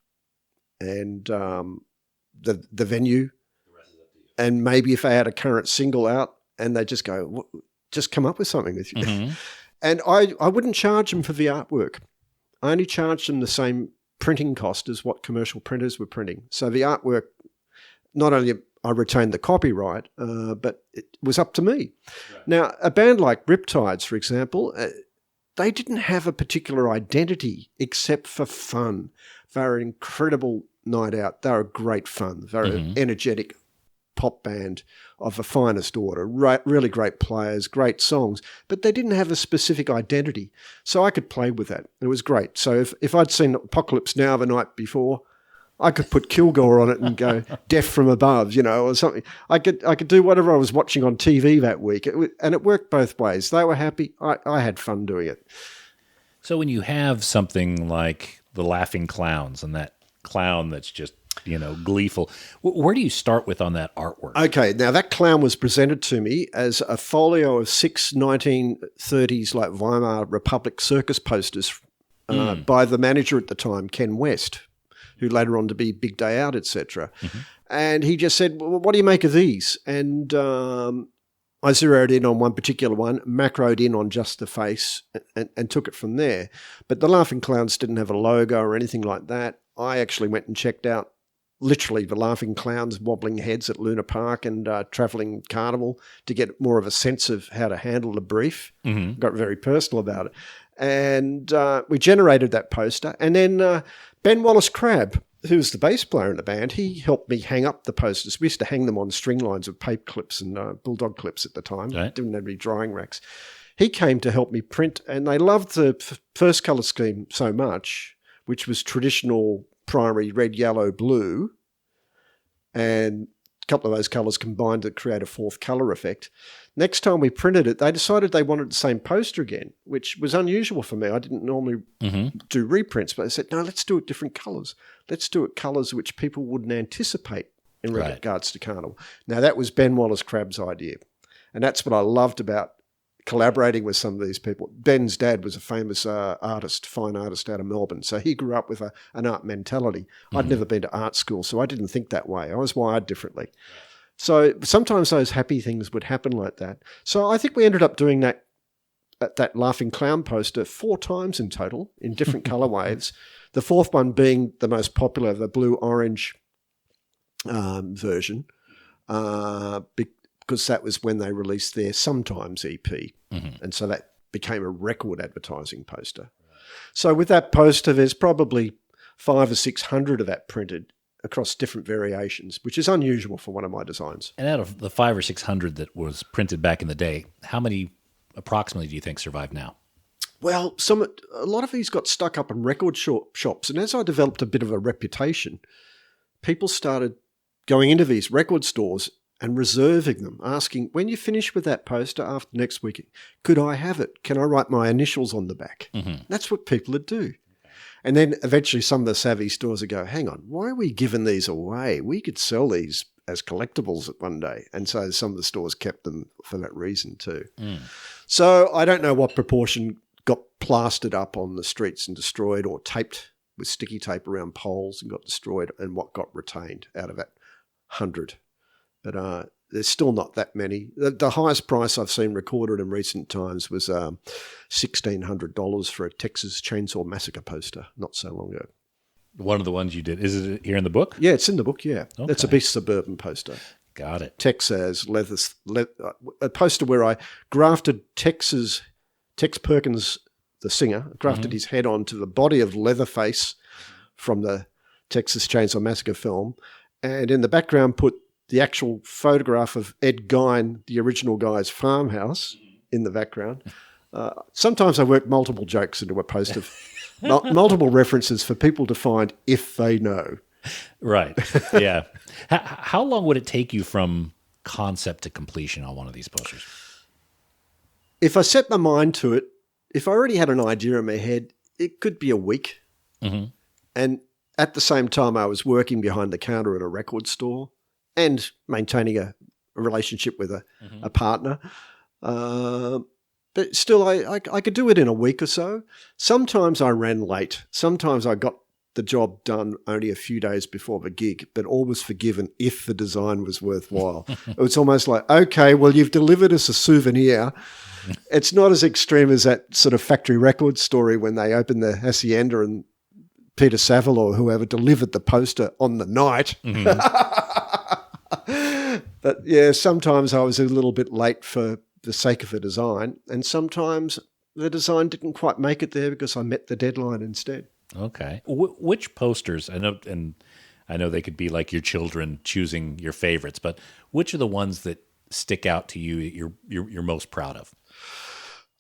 and the venue, and maybe if they had a current single out, and they just go, just come up with something with you. And I wouldn't charge them for the artwork. I only charged them the same printing cost as what commercial printers were printing. So the artwork, not only I retained the copyright, but it was up to me. Right. Now, a band like Riptides, for example, they didn't have a particular identity except for fun. They were an incredible night out. They were great fun. They were an energetic pop band of the finest order, really great players, great songs, but they didn't have a specific identity. So I could play with that. It was great. So if I'd seen Apocalypse Now the night before, I could put Kilgore on it and go Death from Above, or something. I could do whatever I was watching on TV that week, and it worked both ways. They were happy. I had fun doing it. So when you have something like the Laughing Clowns and that clown that's just gleeful, where do you start with on that artwork? Okay, now that clown was presented to me as a folio of 6 1930s like Weimar Republic circus posters by the manager at the time, Ken West, who later on to be Big Day Out, etc. And he just said, well, what do you make of these? And I zeroed in on one particular one, macroed in on just the face and took it from there. But the Laughing Clowns didn't have a logo or anything like that. I actually went and checked out literally the Laughing Clowns wobbling heads at Luna Park and Travelling Carnival to get more of a sense of how to handle the brief. Got very personal about it. And we generated that poster. And then Ben Wallace-Crabb, who's the bass player in the band, he helped me hang up the posters. We used to hang them on string lines of paper clips and bulldog clips at the time. Right. Didn't have any drying racks. He came to help me print, and they loved the first colour scheme so much, which was traditional primary red, yellow, blue, and a couple of those colours combined to create a fourth colour effect. Next time we printed it, they decided they wanted the same poster again, which was unusual for me. I didn't normally do reprints, but they said, no, let's do it different colours. Let's do it colours which people wouldn't anticipate in regards to Carnival. Now, that was Ben Wallace-Crabb's idea, and that's what I loved about collaborating with some of these people. Ben's dad was a famous fine artist out of Melbourne, so he grew up with an art mentality. I'd never been to art school, so I didn't think that way. I was wired differently. So sometimes those happy things would happen like that. So I think we ended up doing that Laughing Clown poster 4 times in total in different colour waves. The fourth one being the most popular, the blue-orange version, because that was when they released their Sometimes EP. And so that became a record advertising poster. So with that poster, there's probably 500 or 600 of that printed across different variations, which is unusual for one of my designs. And out of the 500 or 600 that was printed back in the day, how many approximately do you think survive now? Well, a lot of these got stuck up in record shops, and as I developed a bit of a reputation, people started going into these record stores and reserving them, asking, when you finish with that poster after next week, could I have it? Can I write my initials on the back? That's what people would do. And then eventually some of the savvy stores would go, hang on, why are we giving these away? We could sell these as collectibles at one day. And so some of the stores kept them for that reason too. So I don't know what proportion got plastered up on the streets and destroyed, or taped with sticky tape around poles and got destroyed, and what got retained out of that 100. But there's still not that many. The highest price I've seen recorded in recent times was $1,600 for a Texas Chainsaw Massacre poster not so long ago. One of the ones you did. Is it here in the book? Yeah, it's in the book, yeah. Okay. It's a big Suburban poster. Got it. Texas, a poster where I grafted Tex Perkins, the singer, grafted his head onto the body of Leatherface from the Texas Chainsaw Massacre film, and in the background put the actual photograph of Ed Gein, the original guy's farmhouse, in the background. Sometimes I work multiple jokes into a poster, multiple references for people to find if they know. Right, yeah. How long would it take you from concept to completion on one of these posters? If I set my mind to it, if I already had an idea in my head, it could be a week. And at the same time, I was working behind the counter at a record store and maintaining a relationship with a partner. But still, I could do it in a week or so. Sometimes I ran late. Sometimes I got the job done only a few days before the gig, but all was forgiven if the design was worthwhile. It was almost like, okay, well, you've delivered us a souvenir. It's not as extreme as that sort of Factory Records story when they opened the Hacienda and Peter Saville or whoever delivered the poster on the night. But yeah, sometimes I was a little bit late for the sake of a design, and sometimes the design didn't quite make it there because I met the deadline instead. Okay. Which posters, I know they could be like your children choosing your favorites, but which are the ones that stick out to you that you're most proud of?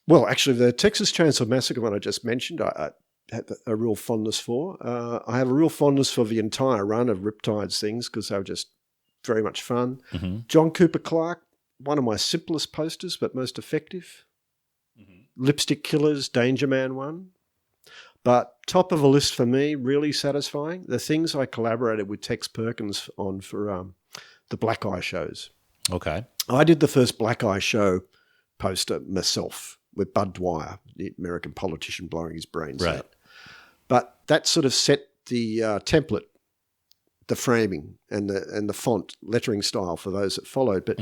Well, actually, the Texas Chainsaw Massacre one I just mentioned, I had a real fondness for. I have a real fondness for the entire run of Riptide's things because they were just very much fun. Mm-hmm. John Cooper Clarke, one of my simplest posters but most effective. Mm-hmm. Lipstick Killers, Danger Man one. But top of the list for me, really satisfying, the things I collaborated with Tex Perkins on for the Black Eye shows. Okay. I did the first Black Eye show poster myself with Bud Dwyer, the American politician blowing his brains out. But that sort of set the template, the framing and the font lettering style for those that followed. But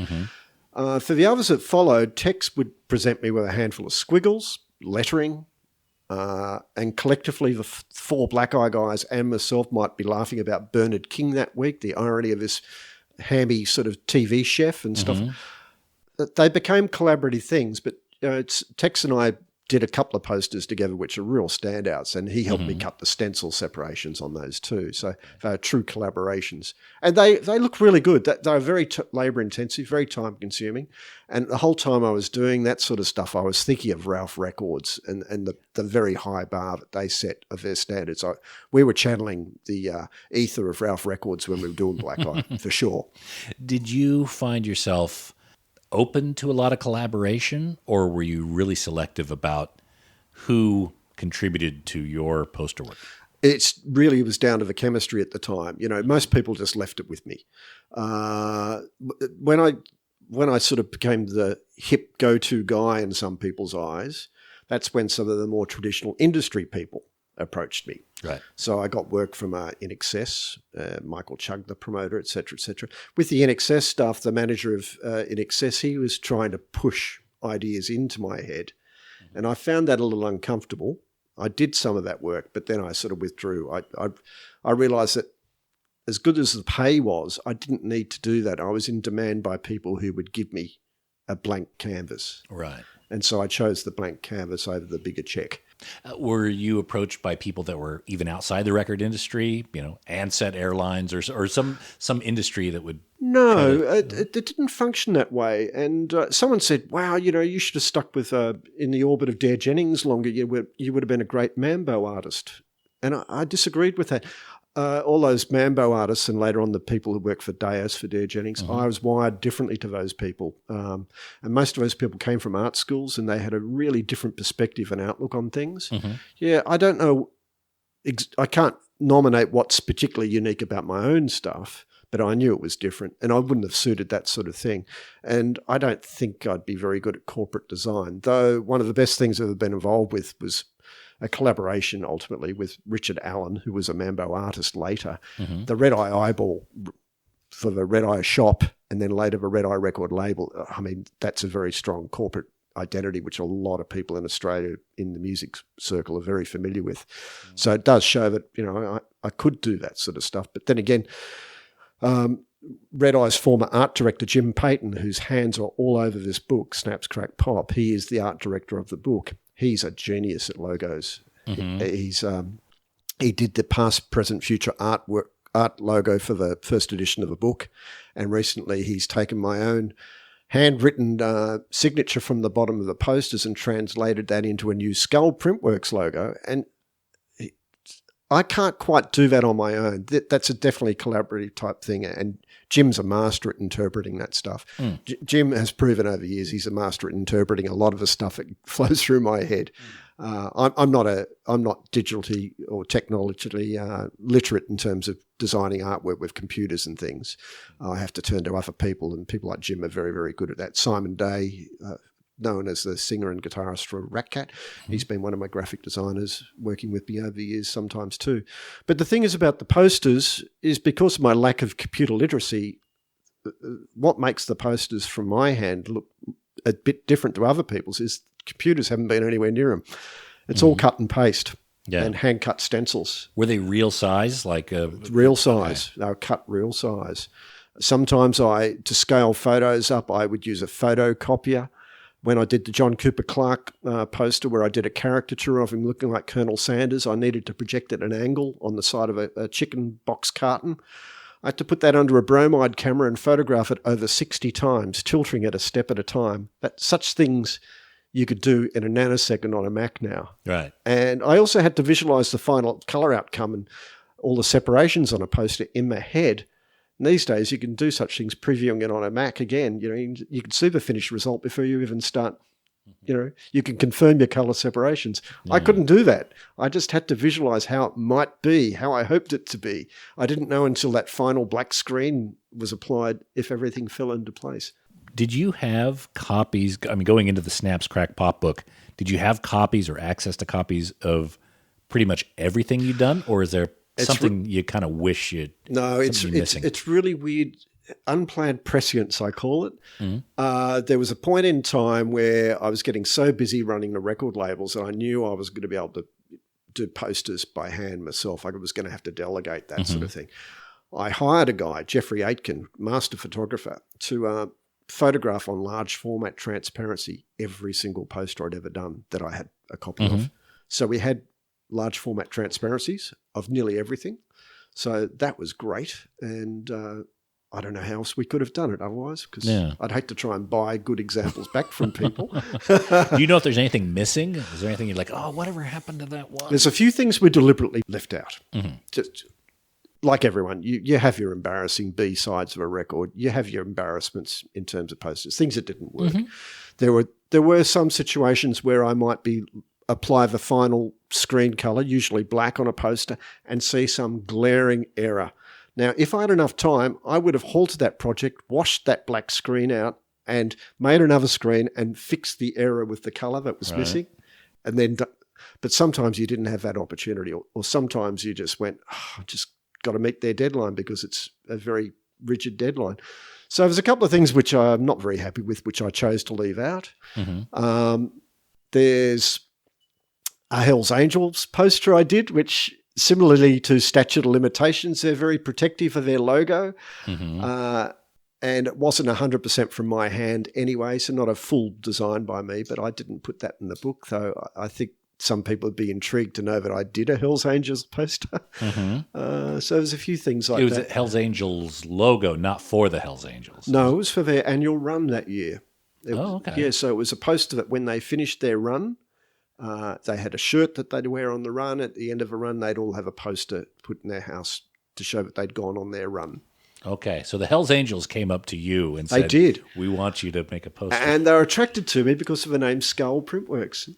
for the others that followed, Tex would present me with a handful of squiggles, lettering, and collectively the four Black Eye guys and myself might be laughing about Bernard King that week, the irony of this hammy sort of TV chef and stuff. They became collaborative things, but Tex and I did a couple of posters together which are real standouts, and he helped me cut the stencil separations on those too. So they are true collaborations. And they look really good. They're very labour-intensive, very time-consuming. And the whole time I was doing that sort of stuff, I was thinking of Ralph Records and the very high bar that they set of their standards. We were channeling the ether of Ralph Records when we were doing Black Eye, for sure. Did you find yourself open to a lot of collaboration, or were you really selective about who contributed to your poster work? It was down to the chemistry at the time. You know, most people just left it with me. When I sort of became the hip go-to guy in some people's eyes, that's when some of the more traditional industry people approached me. Right. So I got work from In Excess, Michael Chugg, the promoter, et cetera, et cetera. With the In Excess stuff, the manager of In Excess, he was trying to push ideas into my head. And I found that a little uncomfortable. I did some of that work, but then I sort of withdrew. I realised that as good as the pay was, I didn't need to do that. I was in demand by people who would give me a blank canvas. Right. And so I chose the blank canvas over the bigger check. Were you approached by people that were even outside the record industry, Ansett Airlines or some industry that would? No, it didn't function that way. And someone said, wow, you should have stuck with In the Orbit of Dare Jennings longer. You would have been a great Mambo artist. And I disagreed with that. All those Mambo artists and later on the people who worked for Deus for Dare Jennings, I was wired differently to those people. And most of those people came from art schools and they had a really different perspective and outlook on things. Yeah, I don't know. I can't nominate what's particularly unique about my own stuff, but I knew it was different and I wouldn't have suited that sort of thing. And I don't think I'd be very good at corporate design, though one of the best things I've been involved with was a collaboration ultimately with Richard Allen, who was a Mambo artist later. The Red Eye Eyeball for the Red Eye shop and then later the Red Eye record label. I mean, that's a very strong corporate identity, which a lot of people in Australia in the music circle are very familiar with. So it does show that, I could do that sort of stuff. But then again, Red Eye's former art director, Jim Payton, whose hands are all over this book, Snaps, Crack, Pop, he is the art director of the book. He's a genius at logos. He did the past, present, future art logo for the first edition of the book. And recently he's taken my own handwritten signature from the bottom of the posters and translated that into a new Skull Printworks logo. And I can't quite do that on my own. That's a definitely collaborative type thing. And Jim's a master at interpreting that stuff. Jim has proven over the years he's a master at interpreting a lot of the stuff that flows through my head. I'm not digitally or technologically literate in terms of designing artwork with computers and things. I have to turn to other people, and people like Jim are very, very good at that. Simon Day, known as the singer and guitarist for Rat Cat. He's been one of my graphic designers working with me over the years sometimes too. But the thing is about the posters is because of my lack of computer literacy, what makes the posters from my hand look a bit different to other people's is computers haven't been anywhere near them. It's all cut and paste and hand-cut stencils. Were they real size? Real size. Okay. They were cut real size. Sometimes to scale photos up, I would use a photocopier. When I did the John Cooper Clarke poster where I did a caricature of him looking like Colonel Sanders, I needed to project at an angle on the side of a chicken box carton. I had to put that under a bromide camera and photograph it over 60 times, tilting it a step at a time. Such things you could do in a nanosecond on a Mac now. Right. And I also had to visualize the final color outcome and all the separations on a poster in my head. And these days, you can do such things previewing it on a Mac again. You can see the finished result before you even start. You can confirm your color separations. I couldn't do that. I just had to visualize how it might be, how I hoped it to be. I didn't know until that final black screen was applied if everything fell into place. Did you have copies, going into the Snaps Crack Pop book, did you have copies or access to copies of pretty much everything you'd done? Or is there something you kind of wish you'd... No, it's really weird. Unplanned prescience, I call it. Mm-hmm. There was a point in time where I was getting so busy running the record labels that I knew I was going to be able to do posters by hand myself. I was going to have to delegate that sort of thing. I hired a guy, Jeffrey Aitken, master photographer, to photograph on large format transparency every single poster I'd ever done that I had a copy of. So we had large format transparencies of nearly everything. So that was great. And I don't know how else we could have done it otherwise, because I'd hate to try and buy good examples back from people. Do you know if there's anything missing? Is there anything you're like, oh, whatever happened to that one? There's a few things we deliberately left out. Just like everyone, you have your embarrassing B-sides of a record. You have your embarrassments in terms of posters, things that didn't work. There were some situations where I might apply the final screen color, usually black on a poster, and see some glaring error. Now, if I had enough time, I would have halted that project, washed that black screen out, and made another screen and fixed the error with the color that was missing. And then, but sometimes you didn't have that opportunity, or sometimes you just went, just got to meet their deadline because it's a very rigid deadline. So there's a couple of things which I'm not very happy with, which I chose to leave out. There's a Hell's Angels poster I did, which similarly to Statute of Limitations, they're very protective of their logo. And it wasn't 100% from my hand anyway, so not a full design by me, but I didn't put that in the book, though I think some people would be intrigued to know that I did a Hell's Angels poster. So there's a few things like that. It was a Hell's Angels logo, not for the Hell's Angels. No, it was for their annual run that year. Okay. Yeah, so it was a poster that when they finished their run, they had a shirt that they'd wear on the run. At the end of a run, they'd all have a poster put in their house to show that they'd gone on their run. Okay, so the Hells Angels came up to you and said, they did. We want you to make a poster. And they were attracted to me because of the name Skull Printworks.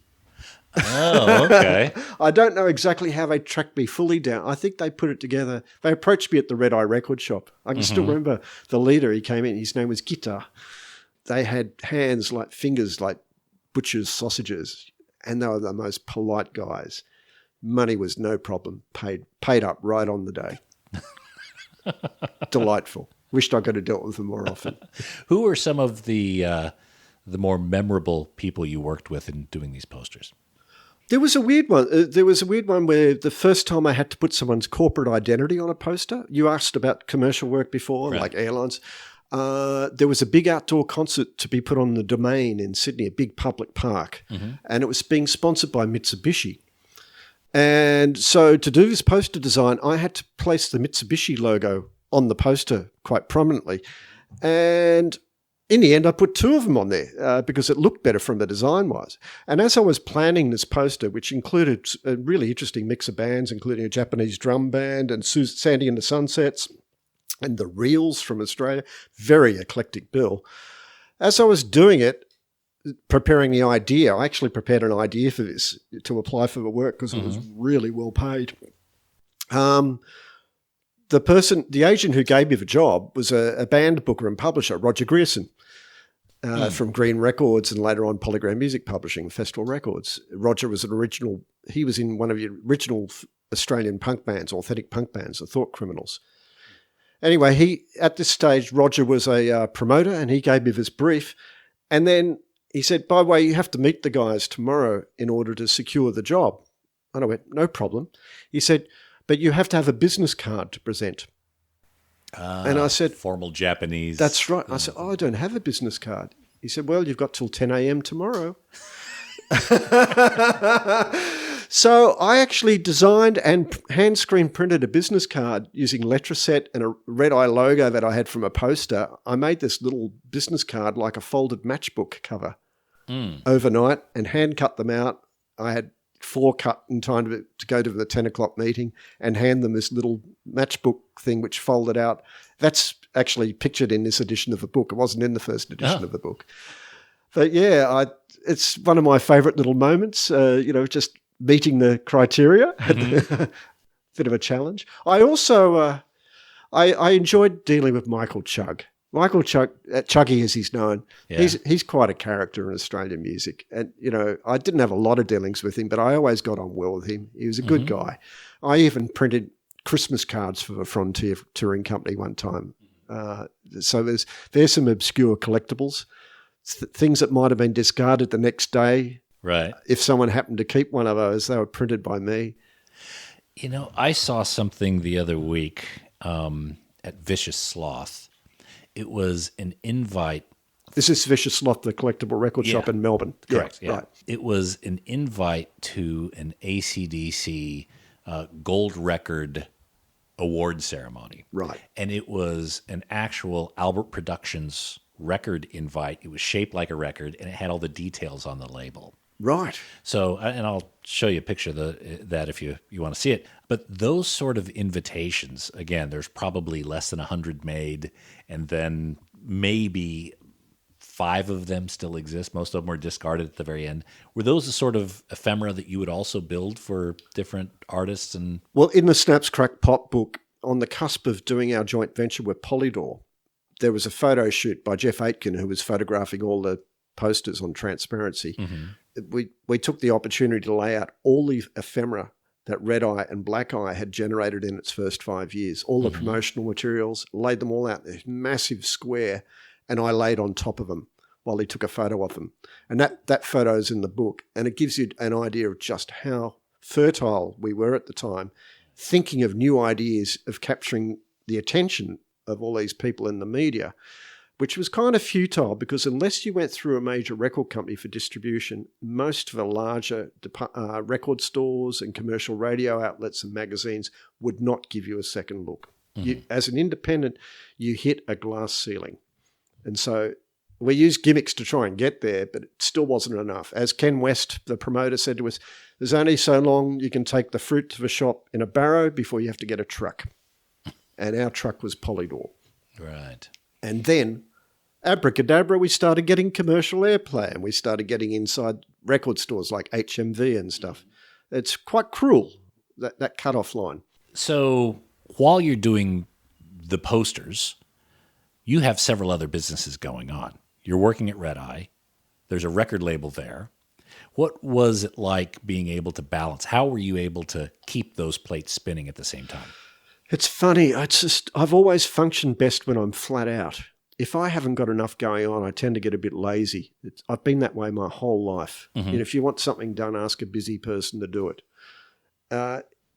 Oh, okay. I don't know exactly how they tracked me fully down. I think they put it together. They approached me at the Red Eye Record Shop. I can still remember the leader. He came in. His name was Gitta. They had hands like fingers like butcher's sausages, and they were the most polite guys. Money was no problem. Paid up right on the day. Delightful. Wished I could have dealt with them more often. Who were some of the more memorable people you worked with in doing these posters? There was a weird one. Where the first time I had to put someone's corporate identity on a poster. You asked about commercial work before, like airlines. There was a big outdoor concert to be put on the Domain in Sydney, a big public park, and it was being sponsored by Mitsubishi. And so to do this poster design, I had to place the Mitsubishi logo on the poster quite prominently. And in the end, I put two of them on there because it looked better from the design-wise. And as I was planning this poster, which included a really interesting mix of bands, including a Japanese drum band and Sandy and the Sunsets and the Reels from Australia, very eclectic bill. As I was doing it, preparing the idea, I actually prepared an idea for this to apply for the work because it was really well paid. The agent who gave me the job was a band booker and publisher, Roger Grierson, from Green Records and later on Polygram Music Publishing, Festival Records. Roger was he was in one of the original Australian punk bands, authentic punk bands, the Thought Criminals. Anyway, at this stage, Roger was a promoter and he gave me this brief. And then he said, by the way, you have to meet the guys tomorrow in order to secure the job. And I went, no problem. He said, but you have to have a business card to present. And I said, formal Japanese. That's right. I said, I don't have a business card. He said, well, you've got till 10 a.m. tomorrow. So I actually designed and hand screen printed a business card using Letraset and a Red Eye logo that I had from a poster. I made this little business card like a folded matchbook cover overnight and hand cut them out. I had 4 cut in time to go to the 10 o'clock meeting and hand them this little matchbook thing which folded out. That's actually pictured in this edition of the book. It wasn't in the first edition of the book. But yeah, it's one of my favourite little moments, just meeting the criteria. Bit of a challenge. I also, I enjoyed dealing with Michael Chugg. Michael Chugg, Chuggy as he's known, he's quite a character in Australian music. And, I didn't have a lot of dealings with him, but I always got on well with him. He was a good guy. I even printed Christmas cards for the Frontier Touring Company one time. So there's some obscure collectibles, things that might have been discarded the next day. Right. If someone happened to keep one of those, they were printed by me. I saw something the other week at Vicious Sloth. It was an invite. This is Vicious Sloth, the collectible record shop in Melbourne. Correct. Yeah. Right. It was an invite to an AC/DC gold record award ceremony. Right. And it was an actual Albert Productions record invite. It was shaped like a record, and it had all the details on the label. Right. So, and I'll show you a picture of that if you want to see it. But those sort of invitations, again, there's probably less than 100 made, and then maybe 5 of them still exist. Most of them were discarded at the very end. Were those the sort of ephemera that you would also build for different artists? And well, in the Snaps Crack Pop book, on the cusp of doing our joint venture with Polydor, there was a photo shoot by Jeff Aitken, who was photographing all the posters on Transparency. We took the opportunity to lay out all the ephemera that Red Eye and Black Eye had generated in its first 5 years, all the promotional materials, laid them all out in a massive square, and I laid on top of them while he took a photo of them. And that photo is in the book, and it gives you an idea of just how fertile we were at the time, thinking of new ideas of capturing the attention of all these people in the media, which was kind of futile because unless you went through a major record company for distribution, most of the larger record stores and commercial radio outlets and magazines would not give you a second look. As an independent, you hit a glass ceiling. And so we used gimmicks to try and get there, but it still wasn't enough. As Ken West, the promoter, said to us, there's only so long you can take the fruit to the shop in a barrow before you have to get a truck. And our truck was Polydor. right. And then, abracadabra, we started getting commercial airplay and we started getting inside record stores like HMV and stuff. It's quite cruel, that cutoff line. So while you're doing the posters, you have several other businesses going on. You're working at Red Eye. There's a record label there. What was it like being able to balance? How were you able to keep those plates spinning at the same time? It's funny. I've always functioned best when I'm flat out. If I haven't got enough going on, I tend to get a bit lazy. I've been that way my whole life. If you want something done, ask a busy person to do it.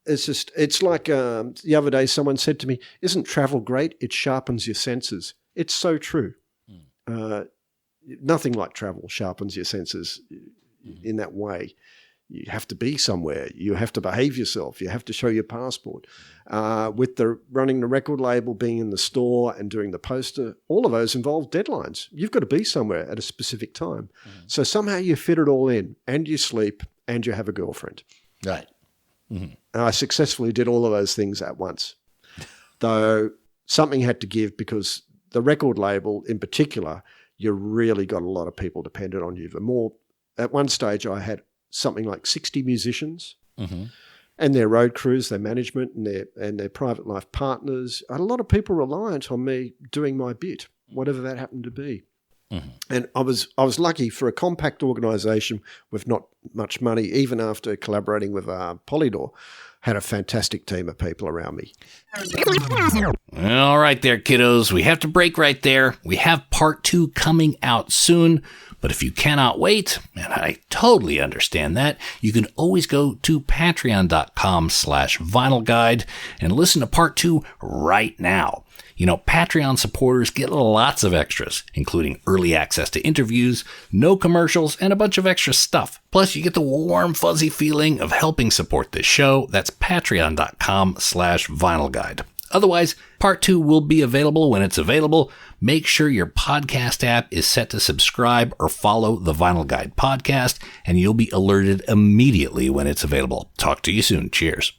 It's like the other day someone said to me, isn't travel great? It sharpens your senses. It's so true. Nothing like travel sharpens your senses in that way. You have to be somewhere. You have to behave yourself. You have to show your passport. With running the record label, being in the store and doing the poster, all of those involve deadlines. You've got to be somewhere at a specific time. So somehow you fit it all in, and you sleep, and you have a girlfriend. Right. And I successfully did all of those things at once. Though something had to give because the record label in particular, you really got a lot of people dependent on you. At one stage I had something like 60 musicians and their road crews, their management and their private life partners. I had a lot of people reliant on me doing my bit, whatever that happened to be. And I was lucky for a compact organisation with not much money, even after collaborating with Polydor, had a fantastic team of people around me. All right there, kiddos. We have to break right there. We have part 2 coming out soon. But if you cannot wait, and I totally understand that, you can always go to patreon.com/Vinyl Guide and listen to part 2 right now. You know, Patreon supporters get lots of extras, including early access to interviews, no commercials, and a bunch of extra stuff. Plus, you get the warm, fuzzy feeling of helping support this show. That's patreon.com/Vinyl Guide. Otherwise, part 2 will be available when it's available. Make sure your podcast app is set to subscribe or follow the Vinyl Guide podcast, and you'll be alerted immediately when it's available. Talk to you soon. Cheers.